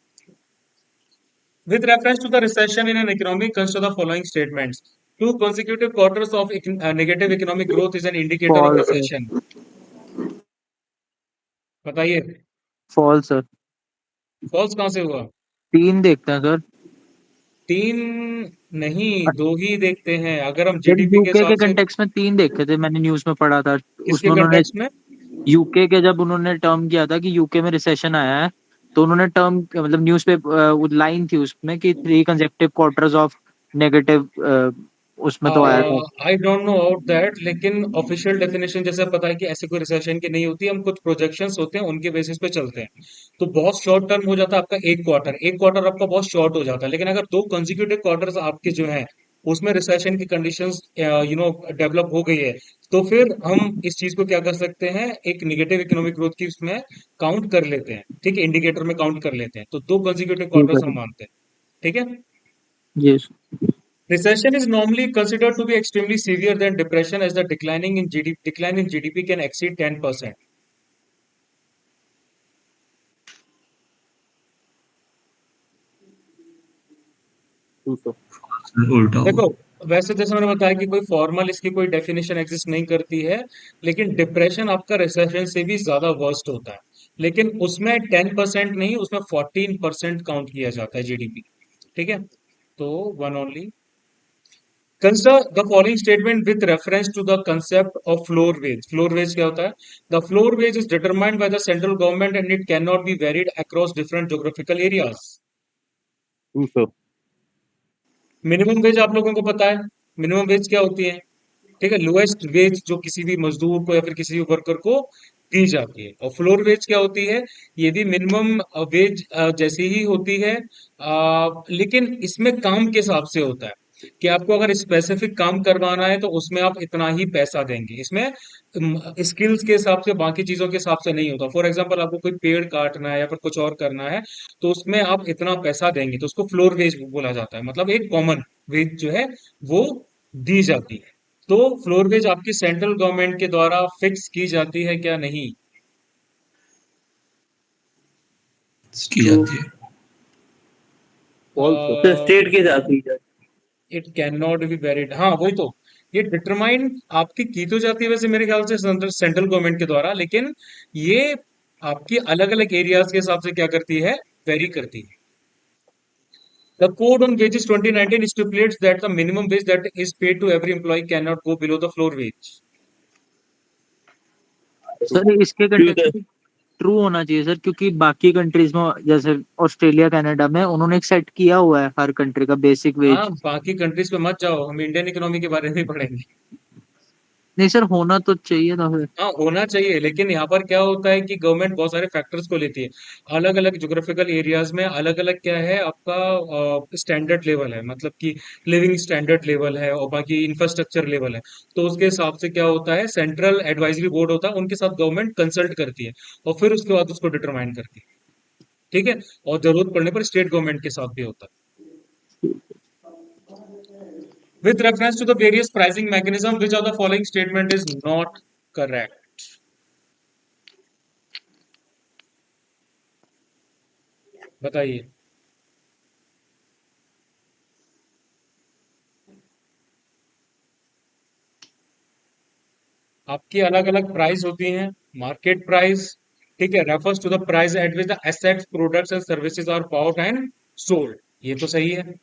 With reference to the recession in an economy, consider the following statements. Two consecutive quarters of negative economic growth is an indicator of false sir, recession. बताइए, फॉल्स सर, फॉल्स कहाँ से हुआ? 3 देखते हैं सर। तीन नहीं, दो ही देखते हैं. अगर हम सर जीडीपी के यूके हिसाब के से, कंटेक्स्ट में 3 देखे थे, मैंने न्यूज़ में पढ़ा था। किसके उसमें उन्होंने कंटेक्स्ट में? यूके के जब उन्होंने टर्म किया था कि यूके में रिसेशन आया है, तो उन्होंने टर्म मतलब न्यूज़ पे लाइन थी उसमें कि 3 कंसेक्यूटिव क्वार्टर्स ऑफ नेगेटिव उसमें तो आया था। I don't know about that, लेकिन ऑफिशियल डेफिनेशन जैसे पता है कि ऐसे कोई रिसेशन की नहीं होती. हम कुछ प्रोजेक्शंस होते हैं उनके बेसिस पे चलते हैं. तो बहुत शॉर्ट टर्म हो जाता है आपका एक क्वार्टर आपका बहुत शॉर्ट हो जाता है. लेकिन अगर दो कंसेक्यूटिव क्वार्टर्स आपके जो हैं उसमें रिसेशन की कंडीशंस डेवलप हो गई है, तो फिर हम इस चीज को क्या कर सकते हैं, एक निगेटिव इकोनॉमिक ग्रोथ की उसमें काउंट कर लेते हैं. ठीक है, इंडिकेटर में काउंट कर लेते हैं. तो दो कंसेक्यूटिव ठीक है क्वार्टर्स हम सर। मानते हैं. ठीक है. Yes, Recession is normally considered to be extremely severe than depression, as the decline in GDP can exceed 10%. True, sir. उल्टा हुआ देखो, वैसे जैसे मैंने बताया कि कोई फॉर्मल इसकी कोई डेफिनेशन एग्जिस्ट नहीं करती है, लेकिन डिप्रेशन आपका रिसेशन से भी ज्यादा वर्स्ट होता है. लेकिन उसमें 10% नहीं, उसमें 14% काउंट किया जाता है जीडीपी. ठीक है. तो one only. Consider the following statement with reference to the concept of floor wage. Floor wage क्या होता है? The floor wage is determined by the central government and it cannot be varied across different geographical areas. True, sir. Minimum wage आप लोगों को पता है. मिनिमम वेज क्या होती है? ठीक है, लोएस्ट वेज जो किसी भी मजदूर को या फिर किसी भी वर्कर को दी जाती है. और फ्लोर वेज क्या होती है? ये भी मिनिमम वेज जैसी ही होती है, लेकिन इसमें काम के हिसाब से होता है कि आपको अगर स्पेसिफिक काम करवाना है तो उसमें आप इतना ही पैसा देंगे. इसमें स्किल्स के हिसाब से, बाकी चीजों के हिसाब से नहीं होता. फॉर एग्जांपल आपको कोई पेड़ काटना है या फिर कुछ और करना है, तो उसमें आप इतना पैसा देंगे, तो उसको फ्लोर वेज बोला जाता है. मतलब एक कॉमन वेज जो है वो दी जाती है. तो फ्लोर वेज आपकी सेंट्रल गवर्नमेंट के द्वारा फिक्स की जाती है क्या? नहीं. it's की true, जाती है False, sir. तो स्टेट के जाती है। It can not be varied. हाँ, वही तो. ये डिटरमाइन आपकी की तो जाती है वैसे मेरे ख्याल से सेंट्रल गवर्नमेंट के द्वारा, लेकिन ये आपकी अलग अलग एरियाज के हिसाब से क्या करती है, वेरी करती है. The Code on Wages 2019 stipulates that the minimum wage that is paid to every employee cannot go below the floor wage. Sir इसके कंटेक्स्ट में ट्रू होना चाहिए सर, क्योंकि बाकी कंट्रीज में जैसे ऑस्ट्रेलिया कनाडा में उन्होंने एक सेट किया हुआ है हर कंट्री का बेसिक हाँ, वेज। बाकी कंट्रीज पे मत जाओ, हम इंडियन इकोनॉमी के बारे में ही पढ़ेंगे. नहीं सर, होना तो चाहिए था फिर। हाँ, होना चाहिए, लेकिन यहाँ पर क्या होता है कि गवर्नमेंट बहुत सारे फैक्टर्स को लेती है. अलग अलग ज्योग्राफिकल एरियाज में अलग अलग क्या है आपका स्टैंडर्ड लेवल है, मतलब कि लिविंग स्टैंडर्ड लेवल है और बाकी इंफ्रास्ट्रक्चर लेवल है. तो उसके हिसाब से क्या होता है, सेंट्रल एडवाइजरी बोर्ड होता है, उनके साथ गवर्नमेंट कंसल्ट करती है और फिर उसके बाद उसको डिटरमाइन करती है. ठीक है. और जरूरत पड़ने पर स्टेट गवर्नमेंट के साथ भी होता है. With reference to the various pricing mechanism, which of the following statement is not correct? बताइए. आपकी अलग अलग प्राइस होती हैं. मार्केट प्राइस, ठीक है, refers to the price at which the assets products and services are bought and sold. ये तो सही है.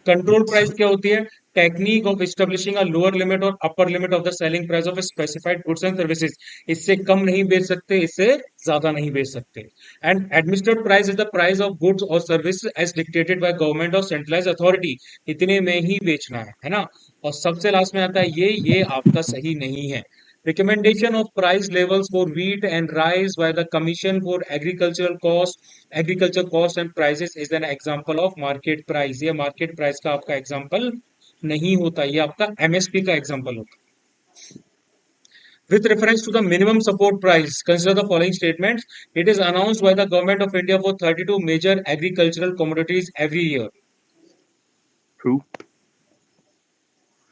कंट्रोल प्राइस क्या होती है? Technique of establishing a lower limit और upper limit of the selling price of specified goods and services. इससे कम नहीं बेच सकते, इससे ज्यादा नहीं बेच सकते. And administered price is the price of goods और services as dictated by government और सेंट्रलाइज अथॉरिटी. इतने में ही बेचना है ना. और सबसे लास्ट में आता है ये आपका सही नहीं है. Recommendation of price levels for wheat and rice by the Commission for Agriculture Cost and Prices is an example of market price. ये market price का आपका example नहीं होता, ये आपका MSP का example होता. With reference to the minimum support price, consider the following statements. It is announced by the Government of India for 32 major agricultural commodities every year. True.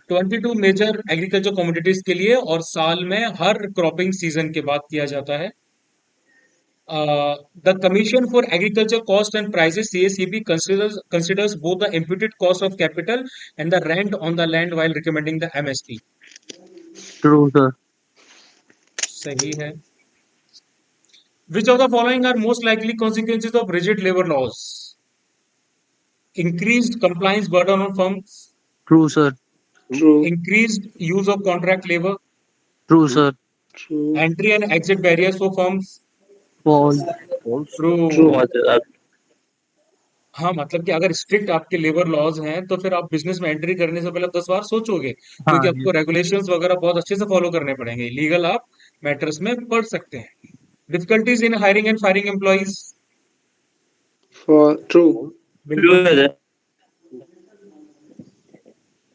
22 major agriculture commodities के लिए और साल में हर क्रॉपिंग सीजन के बाद किया जाता है. The Commission for Agriculture Cost and Prices (CACP) considers both the imputed cost of capital and the rent on the land while recommending the MSP. True, sir. सही है. Which of the following are most likely consequences of rigid labor laws? Increased compliance burden on firms, True, sir. True. increased use of contract labor, True, sir. True. entry and exit barriers for firms. False. False. True. True. हाँ, मतलब कि अगर स्ट्रिक्ट आपके लेबर लॉज हैं तो फिर आप बिजनेस में एंट्री करने से पहले 10 बार सोचोगे, हाँ क्योंकि जी. आपको रेगुलेशंस वगैरह बहुत अच्छे से फॉलो करने पड़ेंगे. लीगल आप मैटर्स में पढ़ सकते हैं. Difficulties in hiring and firing employees. For true. बिल्कुल.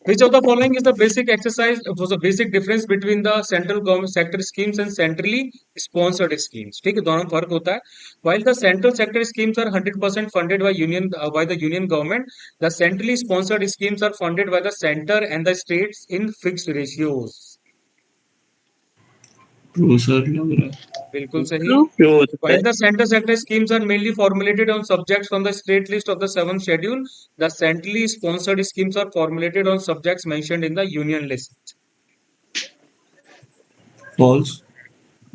Which of the following is the basic exercise was the basic difference between the central government sector schemes and centrally sponsored schemes? ठीक है, दोनों में फर्क होता है. While the central sector schemes are 100% funded by the union government, the centrally sponsored schemes are funded by the center and the states in fixed ratios. True sir लग रहा है. बिल्कुल सही. True हो सकता While है. the center sector schemes are mainly formulated on subjects from the state list of the 7th schedule, the centrally sponsored schemes are formulated on subjects mentioned in the union list. False.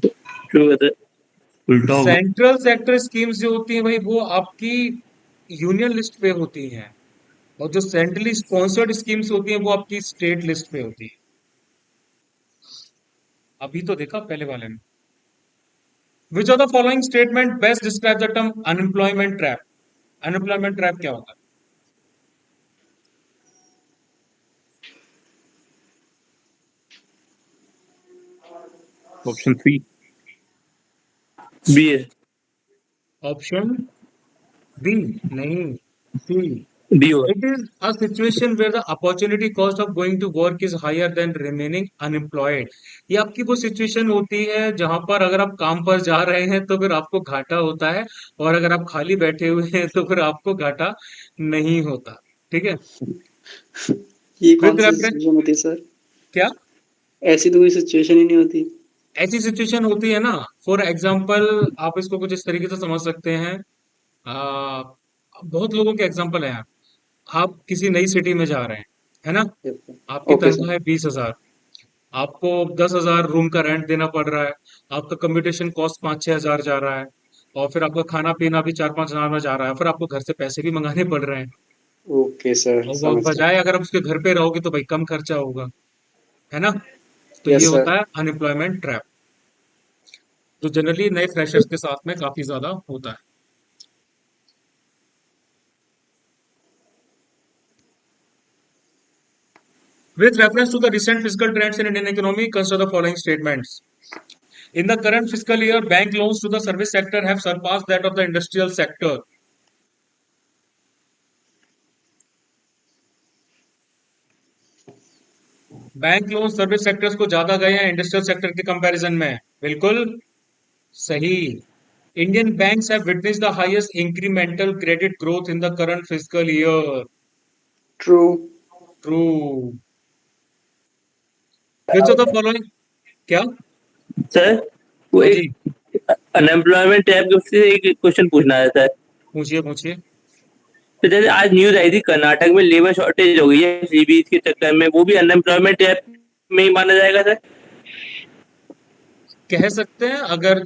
True होता है. उल्टा होगा. सेंट्रल सेक्टर स्कीम्स जो होती हैं भाई वो आपकी यूनियन लिस्ट पे होती हैं, और जो सेंट्रली स्पॉन्सर्ड स्कीम्स होती हैं वो आपकी स्टेट लिस्ट पे होती है. अभी तो देखा पहले वाले में. विच of the following statement best describe the term unemployment trap? Unemployment trap क्या होता है? Option 3. B है. ऑप्शन बी नहीं, सी. B होगा. It is a situation where the opportunity cost of going to work is higher than remaining unemployed. ये आपकी वो सिचुएशन होती है जहां पर अगर आप काम पर जा रहे हैं तो फिर आपको घाटा होता है, और अगर आप खाली बैठे हुए हैं तो फिर आपको घाटा नहीं होता. ठीक है. ये कौन With सी reference सिचुएशन होती है सर? क्या ऐसी तो कोई सिचुएशन ही नहीं होती. ऐसी सिचुएशन होती है ना, फॉर एग्जाम्पल आप इसको कुछ इस तरीके से समझ सकते हैं. आ, बहुत लोगों के एग्जाम्पल है. आप किसी नई सिटी में जा रहे हैं, है ना. आपकी ओके तनख्वाह है 20,000. आपको 10,000 रूम का रेंट देना पड़ रहा है. आपका कम्यूटेशन कॉस्ट 5-6 हजार जा रहा है, और फिर आपका खाना पीना भी 4-5 हजार में जा रहा है. फिर आपको घर से पैसे भी मंगाने पड़ रहे हैं. ओके सर, और वो समझ गया. बजाय अगर आप उसके घर पे रहोगे तो भाई कम खर्चा होगा, है ना. तो यस ये सर. होता है अनएम्प्लॉयमेंट ट्रैप, जो जनरली नए फ्रेशर्स के साथ में काफी ज्यादा होता है. With reference to the recent fiscal trends in Indian economy, consider the following statements. In the current fiscal year, bank loans to the service sector have surpassed that of the industrial sector. Bank loan service sectors को ज्यादा गए हैं इंडस्ट्रियल सेक्टर के कंपैरिजन में. बिल्कुल सही. Indian banks have witnessed the highest incremental credit growth in the current fiscal year. True. True. Which of the following? क्या? सर वो हाँ एक जी, अनएम्प्लॉयमेंट टैब के उससे एक क्वेश्चन पूछना है सर. पूछिए पूछिए. तो जैसे आज न्यूज आई थी कर्नाटक में लेबर शॉर्टेज हो गई है सीबीज के चक्कर में, वो भी अनएम्प्लॉयमेंट टैब में ही माना जाएगा सर? कह सकते हैं अगर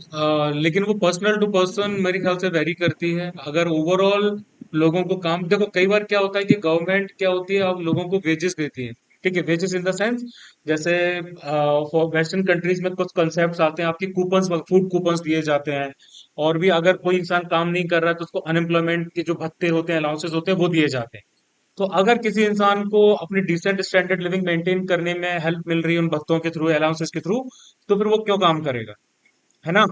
लेकिन वो पर्सनल टू पर्सन मेरे ख्याल से वेरी करती है. अगर ओवरऑल लोगों को काम, देखो कई बार क्या होता है कि गवर्नमेंट क्या होती है, अब लोगों को वेजेस देती है. ठीक है, वेजेस इन द सेंस जैसे फॉर वेस्टर्न कंट्रीज में कुछ कंसेप्ट आते हैं, आपकी कूपन्स, फूड कूपन्स दिए जाते हैं. और भी अगर कोई इंसान काम नहीं कर रहा है तो उसको अनएम्प्लॉयमेंट के जो भत्ते होते हैं, अलाउंसेस होते हैं, वो दिए जाते हैं. तो अगर किसी इंसान को अपनी डिसेंट स्टैंडर्ड लिविंग मेंटेन करने में हेल्प मिल रही है उन भत्तों के थ्रू, अलाउंसेस के थ्रू, तो फिर वो क्यों काम करेगा, है ना?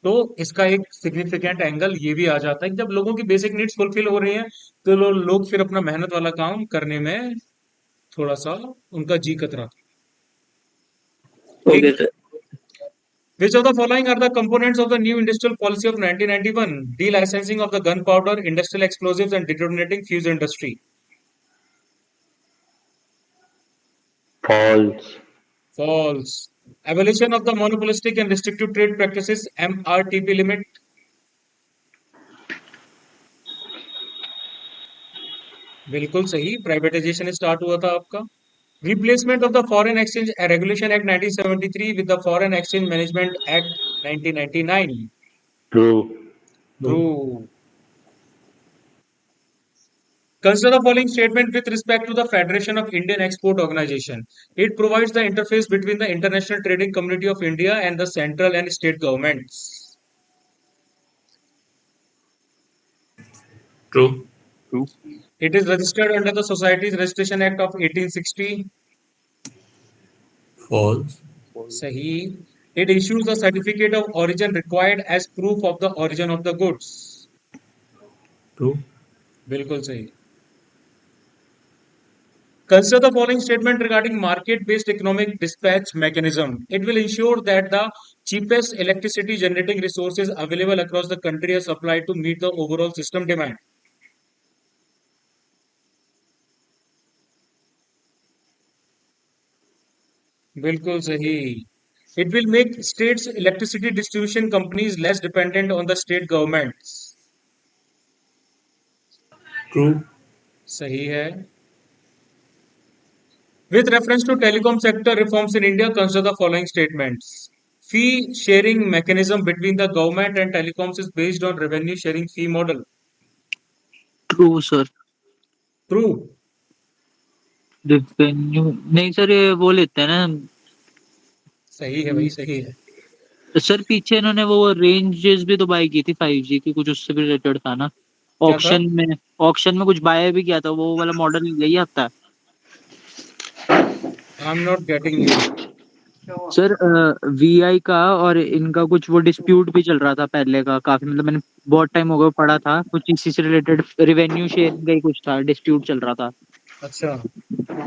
तो इसका एक सिग्निफिकेंट एंगल ये भी आ जाता है कि जब लोगों की बेसिक नीड्स फुलफिल हो रही हैं तो लोग फिर अपना मेहनत वाला काम करने में थोड़ा सा उनका जी कतराता है। ओके ठीक। Sir. Which of the following are the components of the new industrial policy of 1991? Delicensing of the gunpowder, industrial explosives, and detonating fuse industry. False. False. Abolition of the monopolistic and restrictive trade practices (MRTP) limit. बिल्कुल सही, प्राइवेटाइजेशन स्टार्ट हुआ था आपका। Replacement of the Foreign Exchange Regulation Act 1973 with the Foreign Exchange Management Act 1999. True. True. Consider the following statement with respect to the Federation of Indian Export Organization. It provides the interface between the international trading community of India and the central and state governments. True. True. It is registered under the Societies Registration Act of 1860. False. Sahi. It issues a certificate of origin required as proof of the origin of the goods. True. बिल्कुल सही. Consider the following statement regarding market-based economic dispatch mechanism. It will ensure that the cheapest electricity generating resources available across the country are supplied to meet the overall system demand. बिल्कुल सही. It will make states electricity distribution companies less dependent on the state governments. True. सही है. With reference to telecom sector reforms in India, consider the following statements. Fee sharing mechanism between the government and telecoms is based on revenue sharing fee model. True sir. True. Revenue नहीं सर, ये वो लेते हैं ना सही है भाई, सही है. सर। पीछे इन्होंने वो रेंजेस भी तो बाय की थी 5G की, कुछ उससे भी रिलेटेड था ना। क्या था? ऑक्शन में कुछ बाय भी किया था, वो वाला मॉडल यही आता है I'm not getting you. Sir. VI का और इनका कुछ वो डिस्प्यूट भी चल रहा था पहले का काफी, मतलब मैंने बहुत टाइम हो गया पढ़ा था, कुछ इसी से रिलेटेड रेवेन्यू शेयरिंग का ही कुछ था, डिस्प्यूट चल रहा था। अच्छा.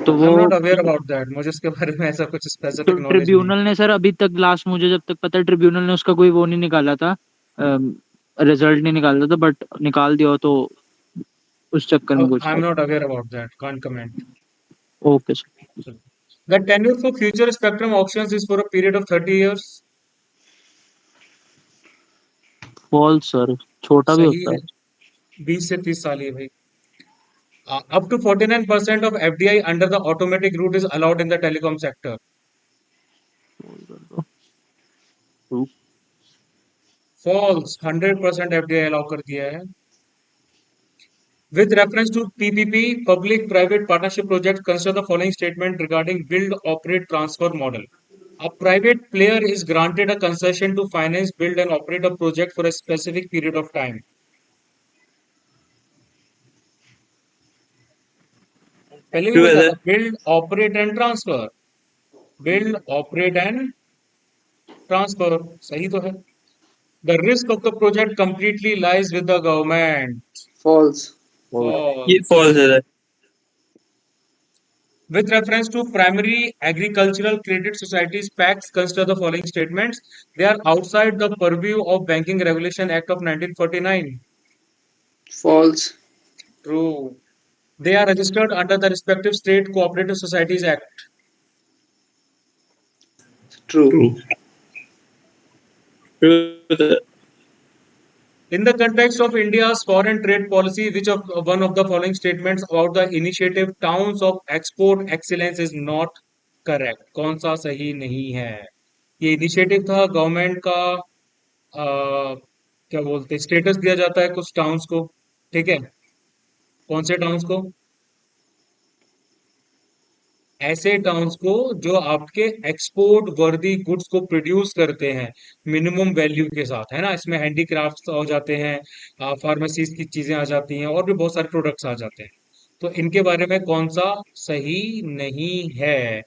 तो वो I'm not aware about that. मुझे इसके बारे में ऐसा कुछ तो स्पेसिफिक नॉलेज नहीं है. ट्रिब्यूनल ने सर अभी तक लास्ट मुझे जब तक पता है ट्रिब्यूनल ने उसका कोई वो नहीं निकाला था, रिजल्ट नहीं निकाला था, बट निकाल दिया हो तो उस चक्कर में कुछ। I'm not aware about that. Can't comment. Okay sir. The tenure for future spectrum auctions is for a period of 30 years. False sir, छोटा भी सही होता है. है। 20 से 30 साल ही है भाई. Up to 49% of FDI under the automatic route is allowed in the telecom sector. True. False. 100% FDI allow कर दिया है. With reference to PPP, public-private partnership projects, consider the following statement regarding build, operate, transfer model. A private player is granted a concession to finance, build, and operate a project for a specific period of time. पहले भी ट्रू है बताया था, sir. build, operate, and transfer. Build, operate, and transfer. सही तो है. The risk of the project completely lies with the government. False. ये False. फॉल्स है sir. With reference to primary agricultural credit societies, PACs, consider the following statements. They are outside the purview of Banking Regulation Act of 1949. False. True. They are registered under the respective State Cooperative Societies Act. True. True. True sir. In the context of India's foreign trade policy, which of one of the following statements about the initiative Towns of Export Excellence is not correct? कौन सा सही नहीं है? ये इनिशिएटिव था गवर्नमेंट का, क्या बोलते हैं, स्टेटस दिया जाता है कुछ टाउन्स को. ठीक है. कौन से टाउन्स को? ऐसे टाउन्स को जो आपके एक्सपोर्ट वर्दी गुड्स को प्रोड्यूस करते हैं मिनिमम वैल्यू के साथ, है ना. इसमें हैंडीक्राफ्ट्स हो जाते हैं, फार्मेसीज की चीजें आ जाती हैं, और भी बहुत सारे प्रोडक्ट्स आ जाते हैं. तो इनके बारे में कौन सा सही नहीं है?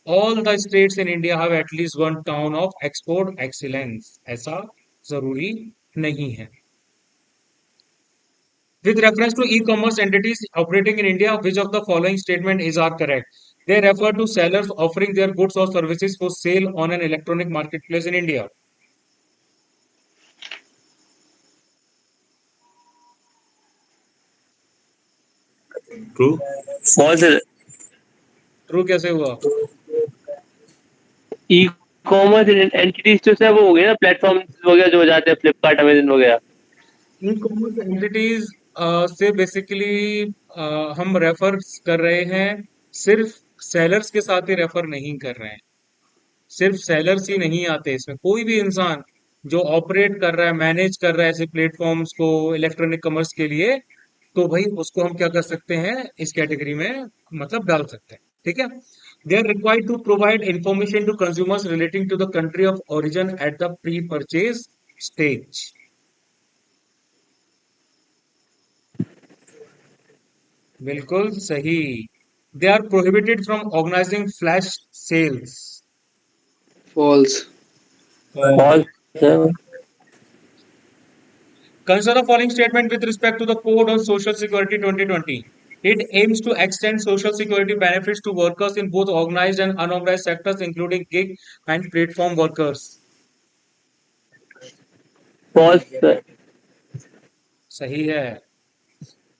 All the states in India have at least one town of export excellence, ऐसा जरूरी नहीं है। With reference to e-commerce entities operating in India, which of the following statement is are correct? They refer to sellers offering their goods or services for sale on an electronic marketplace in India. True. False है। ट्रू कैसे हुआ? ई कॉमर्स एंटिटीज तो सब वो हो गए ना, प्लेटफॉर्म वगैरह जो हो जाते हैं, फ्लिपकार्ट, अमेजन वगैरह। ई-कॉमर्स एंटिटीज से बेसिकली हम रेफर कर रहे हैं, सिर्फ सेलर्स के साथ ही रेफर नहीं कर रहे हैं। सिर्फ सेलर्स ही नहीं आते इसमें, कोई भी इंसान जो ऑपरेट कर रहा है, मैनेज कर रहा है ऐसे प्लेटफॉर्म्स को इलेक्ट्रॉनिक कॉमर्स के लिए, तो भाई उसको हम क्या कर सकते हैं, इस कैटेगरी में मतलब डाल सकते हैं। ठीक है। They are required to provide information to consumers relating to the country of origin at the pre purchase stage. बिल्कुल सही। They are prohibited from organising flash sales. False. False है। Consider the following statement with respect to the Code on Social Security 2020. It aims to extend social security benefits to workers in both organized and unorganized sectors, including gig and platform workers. False है। सही है।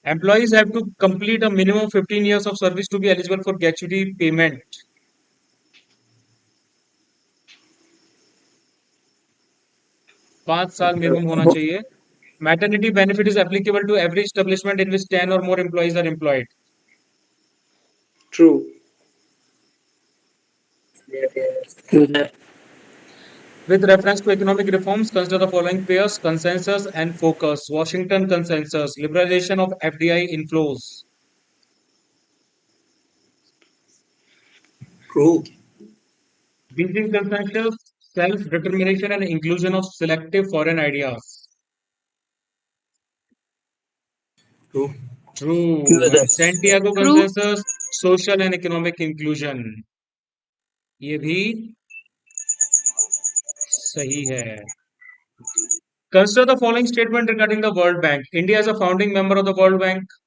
Employees have to complete a minimum 15 years of service to be eligible for gratuity payment. पाँच साल मिनिमम होना चाहिए। Maternity benefit is applicable to every establishment in which 10 or more employees are employed. True. Truth है। With reference to economic reforms, consider the following pairs: consensus and focus. Washington consensus, liberalization of FDI inflows. True. Beijing consensus, self-determination and inclusion of selective foreign ideas. True. True. Truth है। And Santiago consensus, social and economic inclusion. ये भी सही है। Consider the following statement regarding the World Bank. India is a founding member of the World Bank.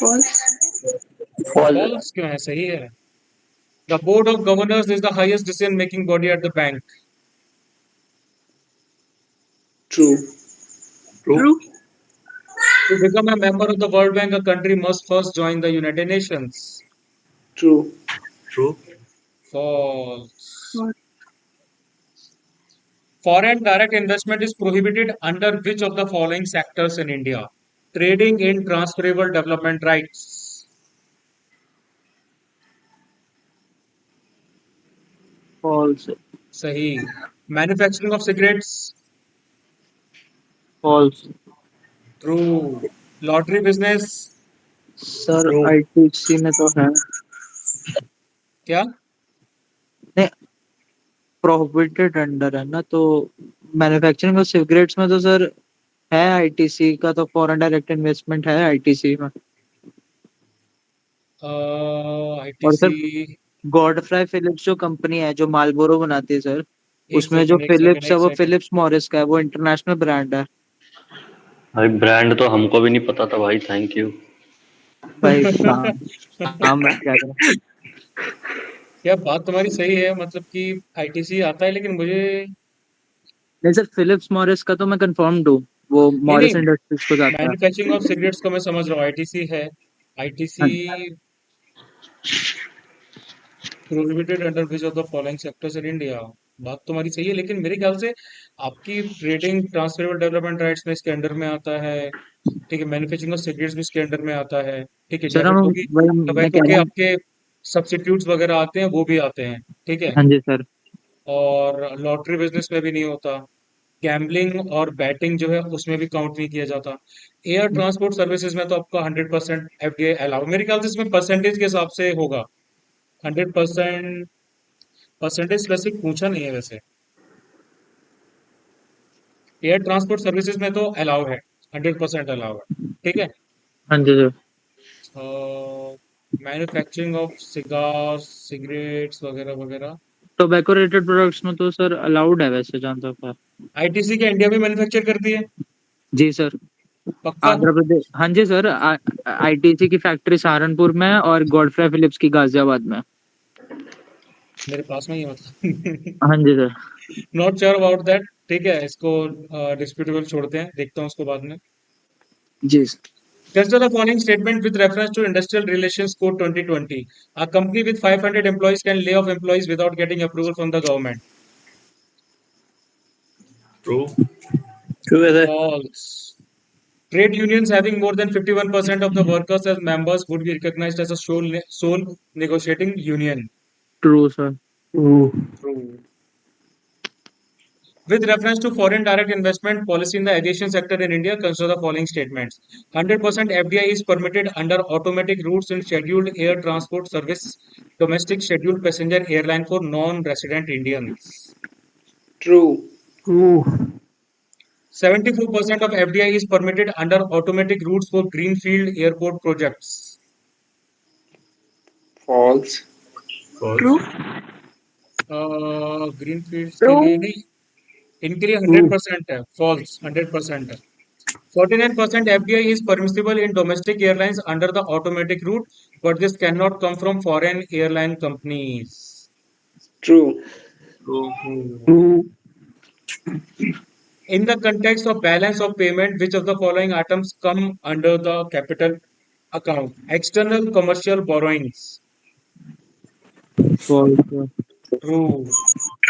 False. False है। False क्यों है? सही है। The Board of Governors is the highest decision-making body at the bank. True. True. To become a member of the World Bank, a country must first join the United Nations. True. True. False. Foreign direct investment is prohibited under which of the following sectors in India? Trading in transferable development rights. False सही। Manufacturing of cigarettes. False True. Lottery business. Sir true. ITC में तो है क्या? नहीं, प्रोहिबिटेड अंडर है ना, तो मैन्युफैक्चरिंग ऑफ सिगरेट्स में तो सर है आईटीसी का, तो फॉरेन डायरेक्ट इन्वेस्टमेंट है आईटीसी में। और सर ITC. गॉडफ्राई फिलिप्स जो कंपनी है जो मार्लबोरो बनाती है सर, एक उसमें जो सेकंड, एक सेकंड, फिलिप्स है एक वो सेकंड। फिलिप्स मॉरिस का है, वो इंटरनेशनल ब्रांड है। भाई ब्रांड तो हमको भी नहीं पता था भाई, थैंक यू। भाई नाम नाम मैं क्या करूं। क्या बात तुम्हारी सही है, मतलब कि ITC आता है, लेकिन मुझे नहीं सर, फिलिप्स मॉरिस का तो मैं कंफर्म हूँ, वो नहीं मॉरिस नहीं, इंडस्ट्रीज को जाता है। मैन्युफैक्चरिंग ऑफ सिगरेट्स को मैं समझ रहा हूँ, ITC है। हाँ, ITC prohibited under which of the following sectors in India. बात तुम्हारी सही है, लेकिन मेरे ख्याल से आपकी ट्रेडिंग ट्रांसफरेबल डेवलपमेंट राइट्स में इसके अंडर में आता है। ठीक है। मैन्युफैक्चरिंग ऑफ सिगरेट्स भी इसके अंडर में आता है। ठीक है। सर हम टबैको की, वही मैं टबैको कह के रहा हूँ। आपके सब्स्टिट्यूट्स वगैरह आते हैं, वो भी आते हैं। ठीक है। हाँ जी सर। और लॉटरी बिजनेस में भी नहीं होता। गैम्बलिंग और बैटिंग जो है उसमें भी काउंट नहीं किया जाता। एयर ट्रांसपोर्ट सर्विसेज में तो आपका 100% FDI अलाउ, मेरे ख्याल से इसमें परसेंटेज के हिसाब से होगा। 100% परसेंटेज स्पेसिफिक पूछा नहीं है वैसे। एयर ट्रांसपोर्ट सर्विसेज में तो अलाउ है, 100% अलाउ है। ठीक है। हाँ जी sir. Manufacturing of cigars, cigarettes वगैरह वगैरह। टोबैको रेटेड प्रोडक्ट्स में तो सर अलाउड है वैसे जहाँ तक है। आईटीसी क्या इंडिया में मैन्युफैक्चर करती है? जी सर। पक्का? आंध्र प्रदेश, हाँ जी सर, आईटीसी की फैक्ट्री सहारनपुर में है और गॉडफ्रे फिलिप्स की गाजियाबाद में। मेरे पास में ही है मतलब। हाँ जी sir. Not sure about that. ठीक है, इसको डिस्प्यूटेबल छोड़ते हैं, देखता हूँ उसको बाद में। जी sir. Consider the following statement with reference to Industrial Relations Code 2020. A company with 500 employees can lay off employees without getting approval from the government. True. True है sir. False. Trade unions having more than 51% of the workers as members would be recognized as a sole negotiating union. True sir. True. With reference to foreign direct investment policy in the aviation sector in India, consider the following statements. 100% FDI is permitted under automatic routes in scheduled air transport service, domestic scheduled passenger airline for non-resident Indians. True. 74% of FDI is permitted under automatic routes for greenfield airport projects. False. True. Greenfield के लिए नहीं, इनके लिए 100% है। फॉल्स, 100% है। 49% FDI is permissible in domestic airlines under the automatic route, but this cannot come from foreign airline companies. True. In the context of balance of payment, which of the following items come under the capital account? External commercial borrowings. False sir. True.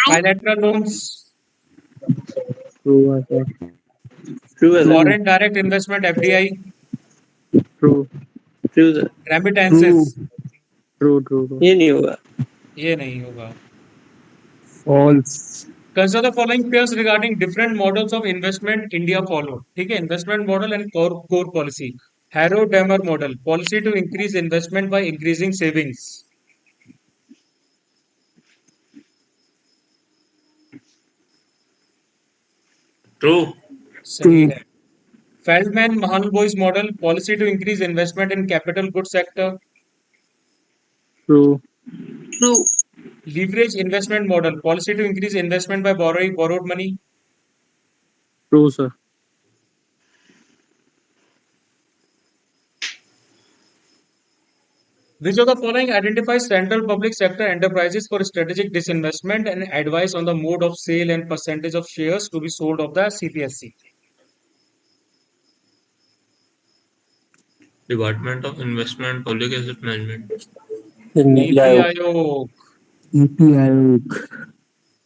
Bilateral loans. True है सर। ट्रू है sir. Foreign direct investment FDI. True. True sir. Remittances. True true true. ये नहीं होगा। ये नहीं होगा। False. Consider the following pairs regarding different models of investment India followed. ठीक है, investment model and core policy. Harrow-Damer model, policy to increase investment by increasing savings. True. सही है। Feldman-Mahalanobis model, policy to increase investment in capital goods sector. True. True. Leverage investment model, policy to increase investment by borrowing borrowed money. True sir. Which of the following identifies central public sector enterprises for strategic disinvestment and advice on the mode of sale and percentage of shares to be sold of the CPSC? Department of investment public asset management. NITI Aayog. NITI Aayog.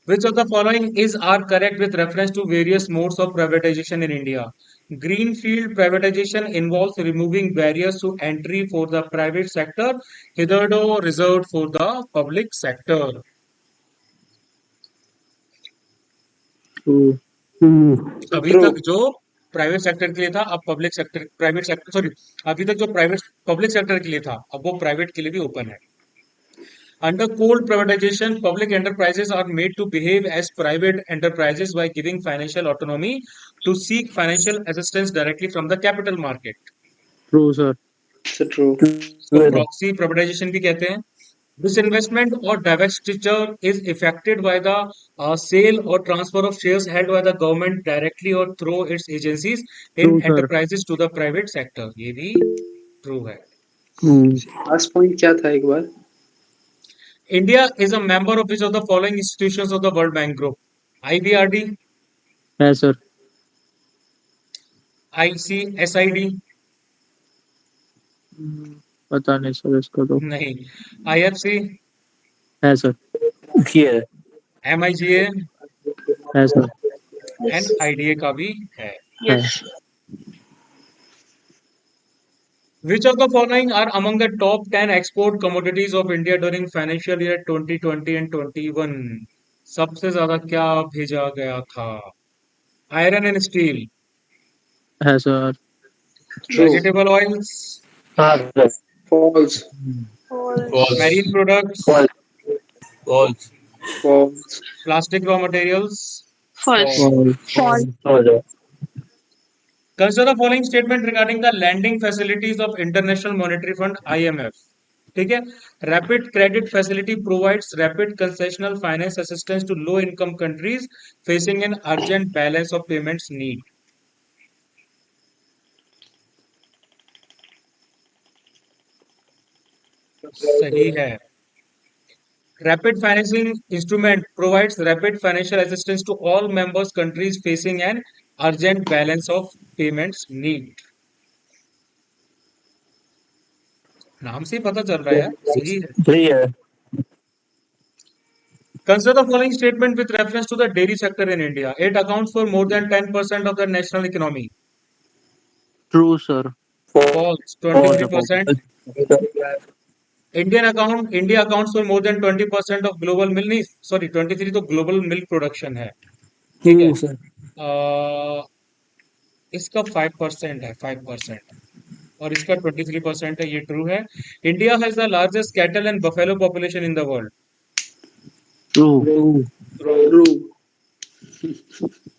Which of the following are correct with reference to various modes of privatization in India? Greenfield privatization involves removing barriers to entry for the private sector, hitherto reserved for the public sector. True. अभी True. तक जो प्राइवेट सेक्टर के लिए था, अब public sector, private sector, sorry, अभी तक जो प्राइवेट पब्लिक सेक्टर के लिए था, अब वो प्राइवेट के लिए भी ओपन है. Under cold privatization, public enterprises are made to behave as private enterprises by giving financial autonomy to seek financial assistance directly from the capital market. True sir. So true. इसको proxy privatization भी कहते हैं. This investment or divestiture is effected by the sale or transfer of shares held by the government directly or through its agencies in True, sir. enterprises to the private sector. ये भी true है. Last point क्या था एक बार? India is a member of which of the following institutions of the World Bank Group? IBRD, है सर। ICSID, पता नहीं सर इसका तो। नहीं, IFC, है सर। ये है। MIGA है सर। and IDA का भी है. है। Which of the following are among the top 10 export commodities of India during financial year 2020 and 21? सबसे ज्यादा क्या भेजा गया था? Iron and steel, है सर। True. vegetable oils, हाँ sir. False. False. marine products, false. False. plastic raw materials. False. False. False. समझ जाओ। Consider the following statement regarding the lending facilities of International Monetary Fund IMF. ठीक है, rapid credit facility provides rapid concessional finance assistance to low income countries facing an urgent balance of payments need. सही है. Rapid financing instrument provides rapid financial assistance to all members countries facing an urgent balance of payments need. नाम से ही पता चल रहा है यार, सही है. सही है. Consider the following statement with reference to the dairy sector in India. It accounts for more than 10% of the national economy. True, sir. False. 23%. India accounts for more than 20% of global milk. नहीं, sorry, 23 तो global milk production है. ठीक है. True, sir. इसका 5% है, 5%, और इसका 23% है. ये ट्रू है. India has the largest cattle and buffalo population in the world. True. True.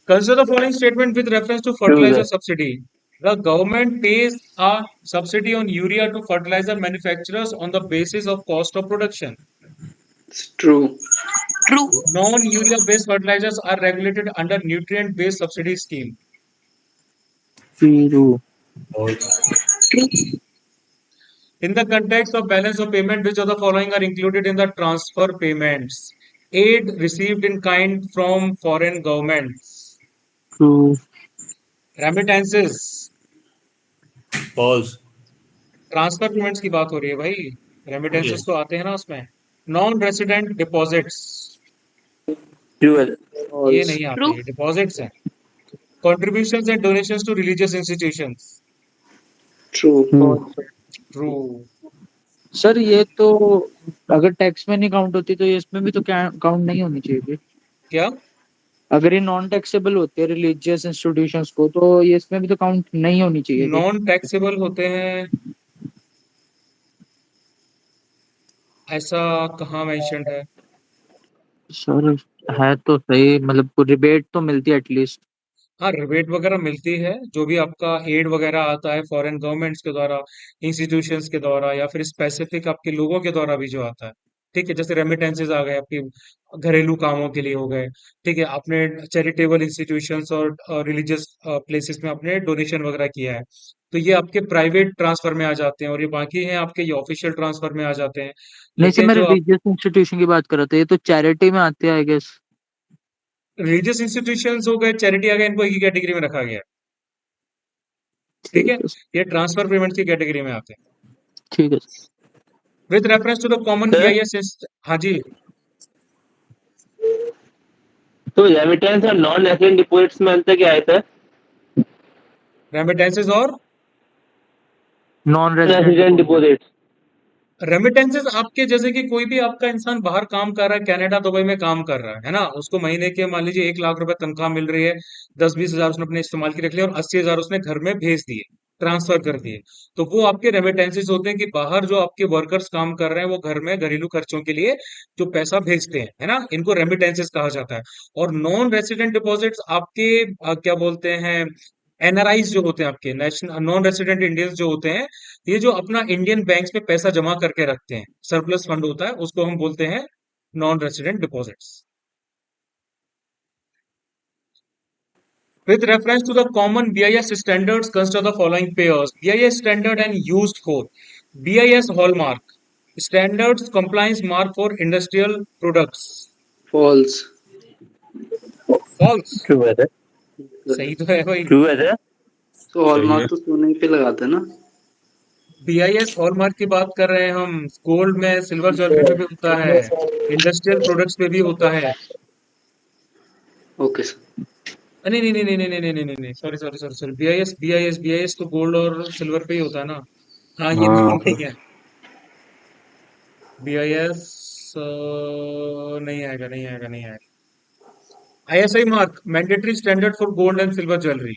Consider the following statement with reference to fertilizer subsidy. The government pays a subsidy on urea to fertilizer manufacturers on the basis of cost of production. It's true. Non-urea based fertilizers are regulated under nutrient based subsidy scheme. True. In the context of balance of payment, which of the following are included in the transfer payments? Aid received in kind from foreign governments. True. Remittances. False. Transfer payments की बात हो रही है भाई. Remittances Yes. तो आते हैं ना उसमें. नॉन रेसिडेंट डिपॉजिट्स, True है. ये नहीं आते, ये डिपॉजिट्स हैं. Contributions and donations to religious institutions. True. True. Sir ये तो अगर टैक्स में नहीं काउंट होती तो ये इसमें भी तो काउंट नहीं होनी चाहिए. क्या? अगर ये नॉन टैक्सेबल होते हैं रिलीजियस इंस्टीट्यूशंस को तो ये इसमें भी तो काउंट नहीं होनी चाहिए. नॉन टैक्सेबल होते हैं, ऐसा कहाँ मेंशन्ड है? सर है तो सही, मतलब रिबेट तो मिलती है एटलीस्ट. हाँ, रिबेट वगैरह मिलती है, जो भी आपका एड वगैरह आता है फॉरेन गवर्नमेंट्स के द्वारा, इंस्टीट्यूशंस के द्वारा, या फिर स्पेसिफिक आपके लोगों के द्वारा भी जो आता है. ठीक है, जैसे रेमिटेंसेस आ गए आपके घरेलू कामों के लिए हो गए. ठीक है, आपने चैरिटेबल इंस्टीट्यूशंस और रिलीजियस प्लेसेस में आपने डोनेशन वगैरह किया है, तो ये आपके प्राइवेट ट्रांसफर में आ जाते हैं, और ये बाकी हैं आपके ये ऑफिशियल ट्रांसफर में आ जाते हैं. नहीं सर, लेकिन मैं जो रिलीजियस इंस्टीट्यूशन की बात कर रहा था, ये तो चैरिटी में आते हैं आई गेस. रिलीजियस इंस्टीट्यूशंस हो गए, चैरिटी आ गए, इनको एक ही कैटेगरी में रखा गया है. ठीक है, ये ट्रांसफर पेमेंट की कैटेगरी में आते हैं. ठीक है. With reference to the common Sir? BIS. हाँ जी. तो रेमिटेंस और नॉन रेसिडेंट डिपॉजिट्स में अंतर क्या है सर? रेमिटेंसेस और non resident resident deposits. Remittances आपके, जैसे कि कोई भी आपका इंसान बाहर काम कर रहा है, कनाडा दुबई में काम कर रहा है ना, उसको महीने के मान लीजिए 1 लाख रुपए तनख्वाह मिल रही है, 10-20 हजार उसने अपने इस्तेमाल की रख लिया और 80 हजार उसने घर में भेज दिए, ट्रांसफर कर दिए, तो वो आपके रेमिटेंसेस होते हैं कि बाहर जो आपके वर्कर्स काम कर रहे हैं वो घर में घरेलू खर्चों के लिए जो पैसा भेजते हैं, है ना, इनको रेमिटेंसेस कहा जाता है. और नॉन रेसिडेंट डिपॉजिट्स आपके क्या बोलते हैं, एनआरआईज जो होते हैं, आपके नेशनल नॉन रेसिडेंट इंडियंस जो होते हैं, ये जो अपना इंडियन बैंक्स में पैसा जमा करके रखते हैं, सरप्लस फंड होता है, उसको हम बोलते हैं non resident deposits. With reference to the common BIS standards, consider the following pairs. BIS standard and used for. BIS hallmark. Standards compliance mark for industrial products. False. False. True है सर. सही तो है भाई. ट्रू है सर. तो हॉलमार्क तो सोने पे लगाते हैं ना. BIS हॉलमार्क की बात कर रहे हैं हम. गोल्ड में, सिल्वर ज्वेलरी पे भी होता है, इंडस्ट्रियल प्रोडक्ट्स पे भी होता है. Okay sir. नहीं नहीं नहीं नहीं नहीं नहीं नहीं नहीं नहीं, sorry sorry sorry sorry. BIS तो गोल्ड और सिल्वर पे ही होता है ना. हाँ, ये हाँ. नहीं है. बीआईएस नहीं आएगा, नहीं आएगा, नहीं आएगा. ISI mark, mandatory standard for gold and silver jewellery.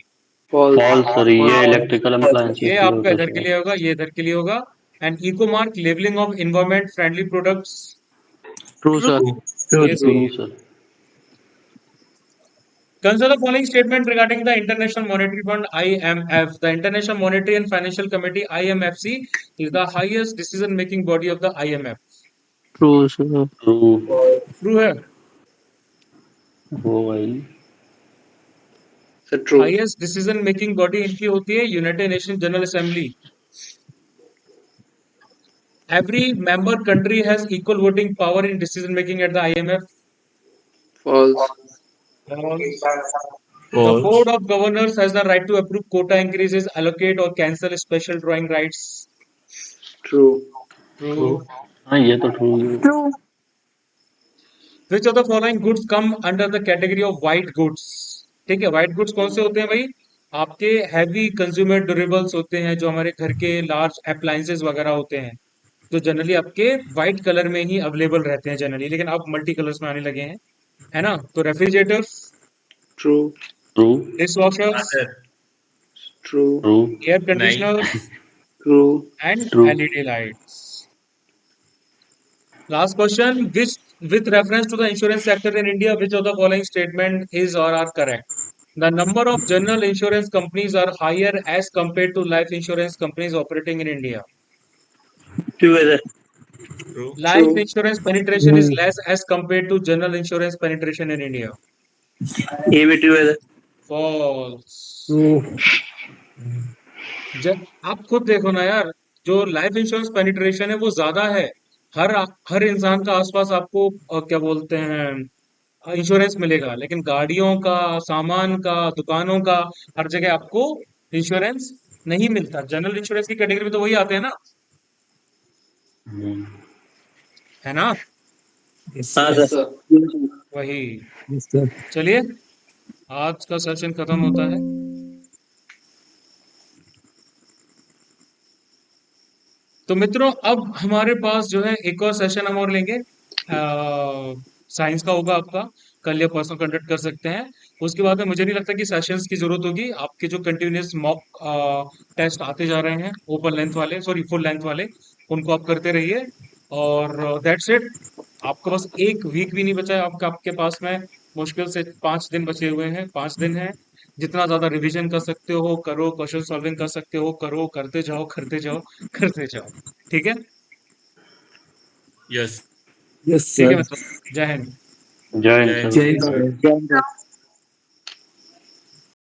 False. False sir, ये इलेक्ट्रिकल अप्लायंसेस ये के लिए आपका होता इधर के है. लिए होगा, ये इधर के लिए होगा. And eco mark, labelling of environment friendly products. True sir. ये सही ट्रू है. Sir. Consider the following statement regarding the International Monetary Fund (IMF). The International Monetary and Financial Committee (IMFC) is the highest decision-making body of the IMF. True sir. True. True है। वो भाई sir true. Highest decision-making body इनकी होती है United Nations General Assembly. Every member country has equal voting power in decision-making at the IMF. False. The Board of Governors has the right to approve quota increases, allocate or cancel special drawing rights. True. True. हाँ ये तो ट्रू है। Which of the following goods come under the category of white goods? ठीक है, white goods कौन से होते हैं भाई? आपके heavy consumer durables होते हैं, जो हमारे घर के large appliances वगैरह होते हैं, जो जनरली आपके व्हाइट कलर में ही अवेलेबल रहते हैं जनरली, लेकिन अब मल्टी कलर्स में आने लगे हैं, है ना? तो refrigerators, true. True. Dishwashers, true. True. Air conditioners true. And True. LED lights. Last question, which with reference to the insurance sector in India, which of the following statement is or are correct? The number of general insurance companies are higher as compared to life insurance companies operating in India. True है sir. Life True. insurance penetration is less as compared to general insurance penetration in India. ये भी ट्रू है सर। False. आप खुद देखो ना यार, जो लाइफ इंश्योरेंस पेनिट्रेशन है वो ज्यादा है। हर इंसान का आसपास आपको क्या बोलते हैं इंश्योरेंस मिलेगा, लेकिन गाड़ियों का, सामान का, दुकानों का, हर जगह आपको इंश्योरेंस नहीं मिलता। जनरल इंश्योरेंस की कैटेगरी में तो वही आते हैं ना, है ना? हाँ सर। सर। वही। चलिए, आज का सेशन खत्म होता है। तो मित्रों, अब हमारे पास जो है एक और सेशन हम और लेंगे, साइंस का होगा आपका। कल या परसों कंडक्ट कर सकते हैं। उसके बाद में मुझे नहीं लगता कि सेशंस की जरूरत होगी। आपके जो कंटिन्यूस मॉक टेस्ट आते जा रहे हैं, ओपन लेंथ वाले, सॉरी फुल लेंथ वाले, उनको आप करते रहिए। और दैट्स इट। आपका बस एक वीक भी नहीं बचा है, आपके पास में मुश्किल से 5 दिन बचे हुए हैं। 5 दिन है, जितना ज्यादा रिवीजन कर सकते हो करो, क्वेश्चन सॉल्विंग कर सकते हो करो, करते जाओ करते जाओ करते जाओ। ठीक है? यस। ठीक है मित्रों, जय हिंद। जय हिंद सर। जय हिंद।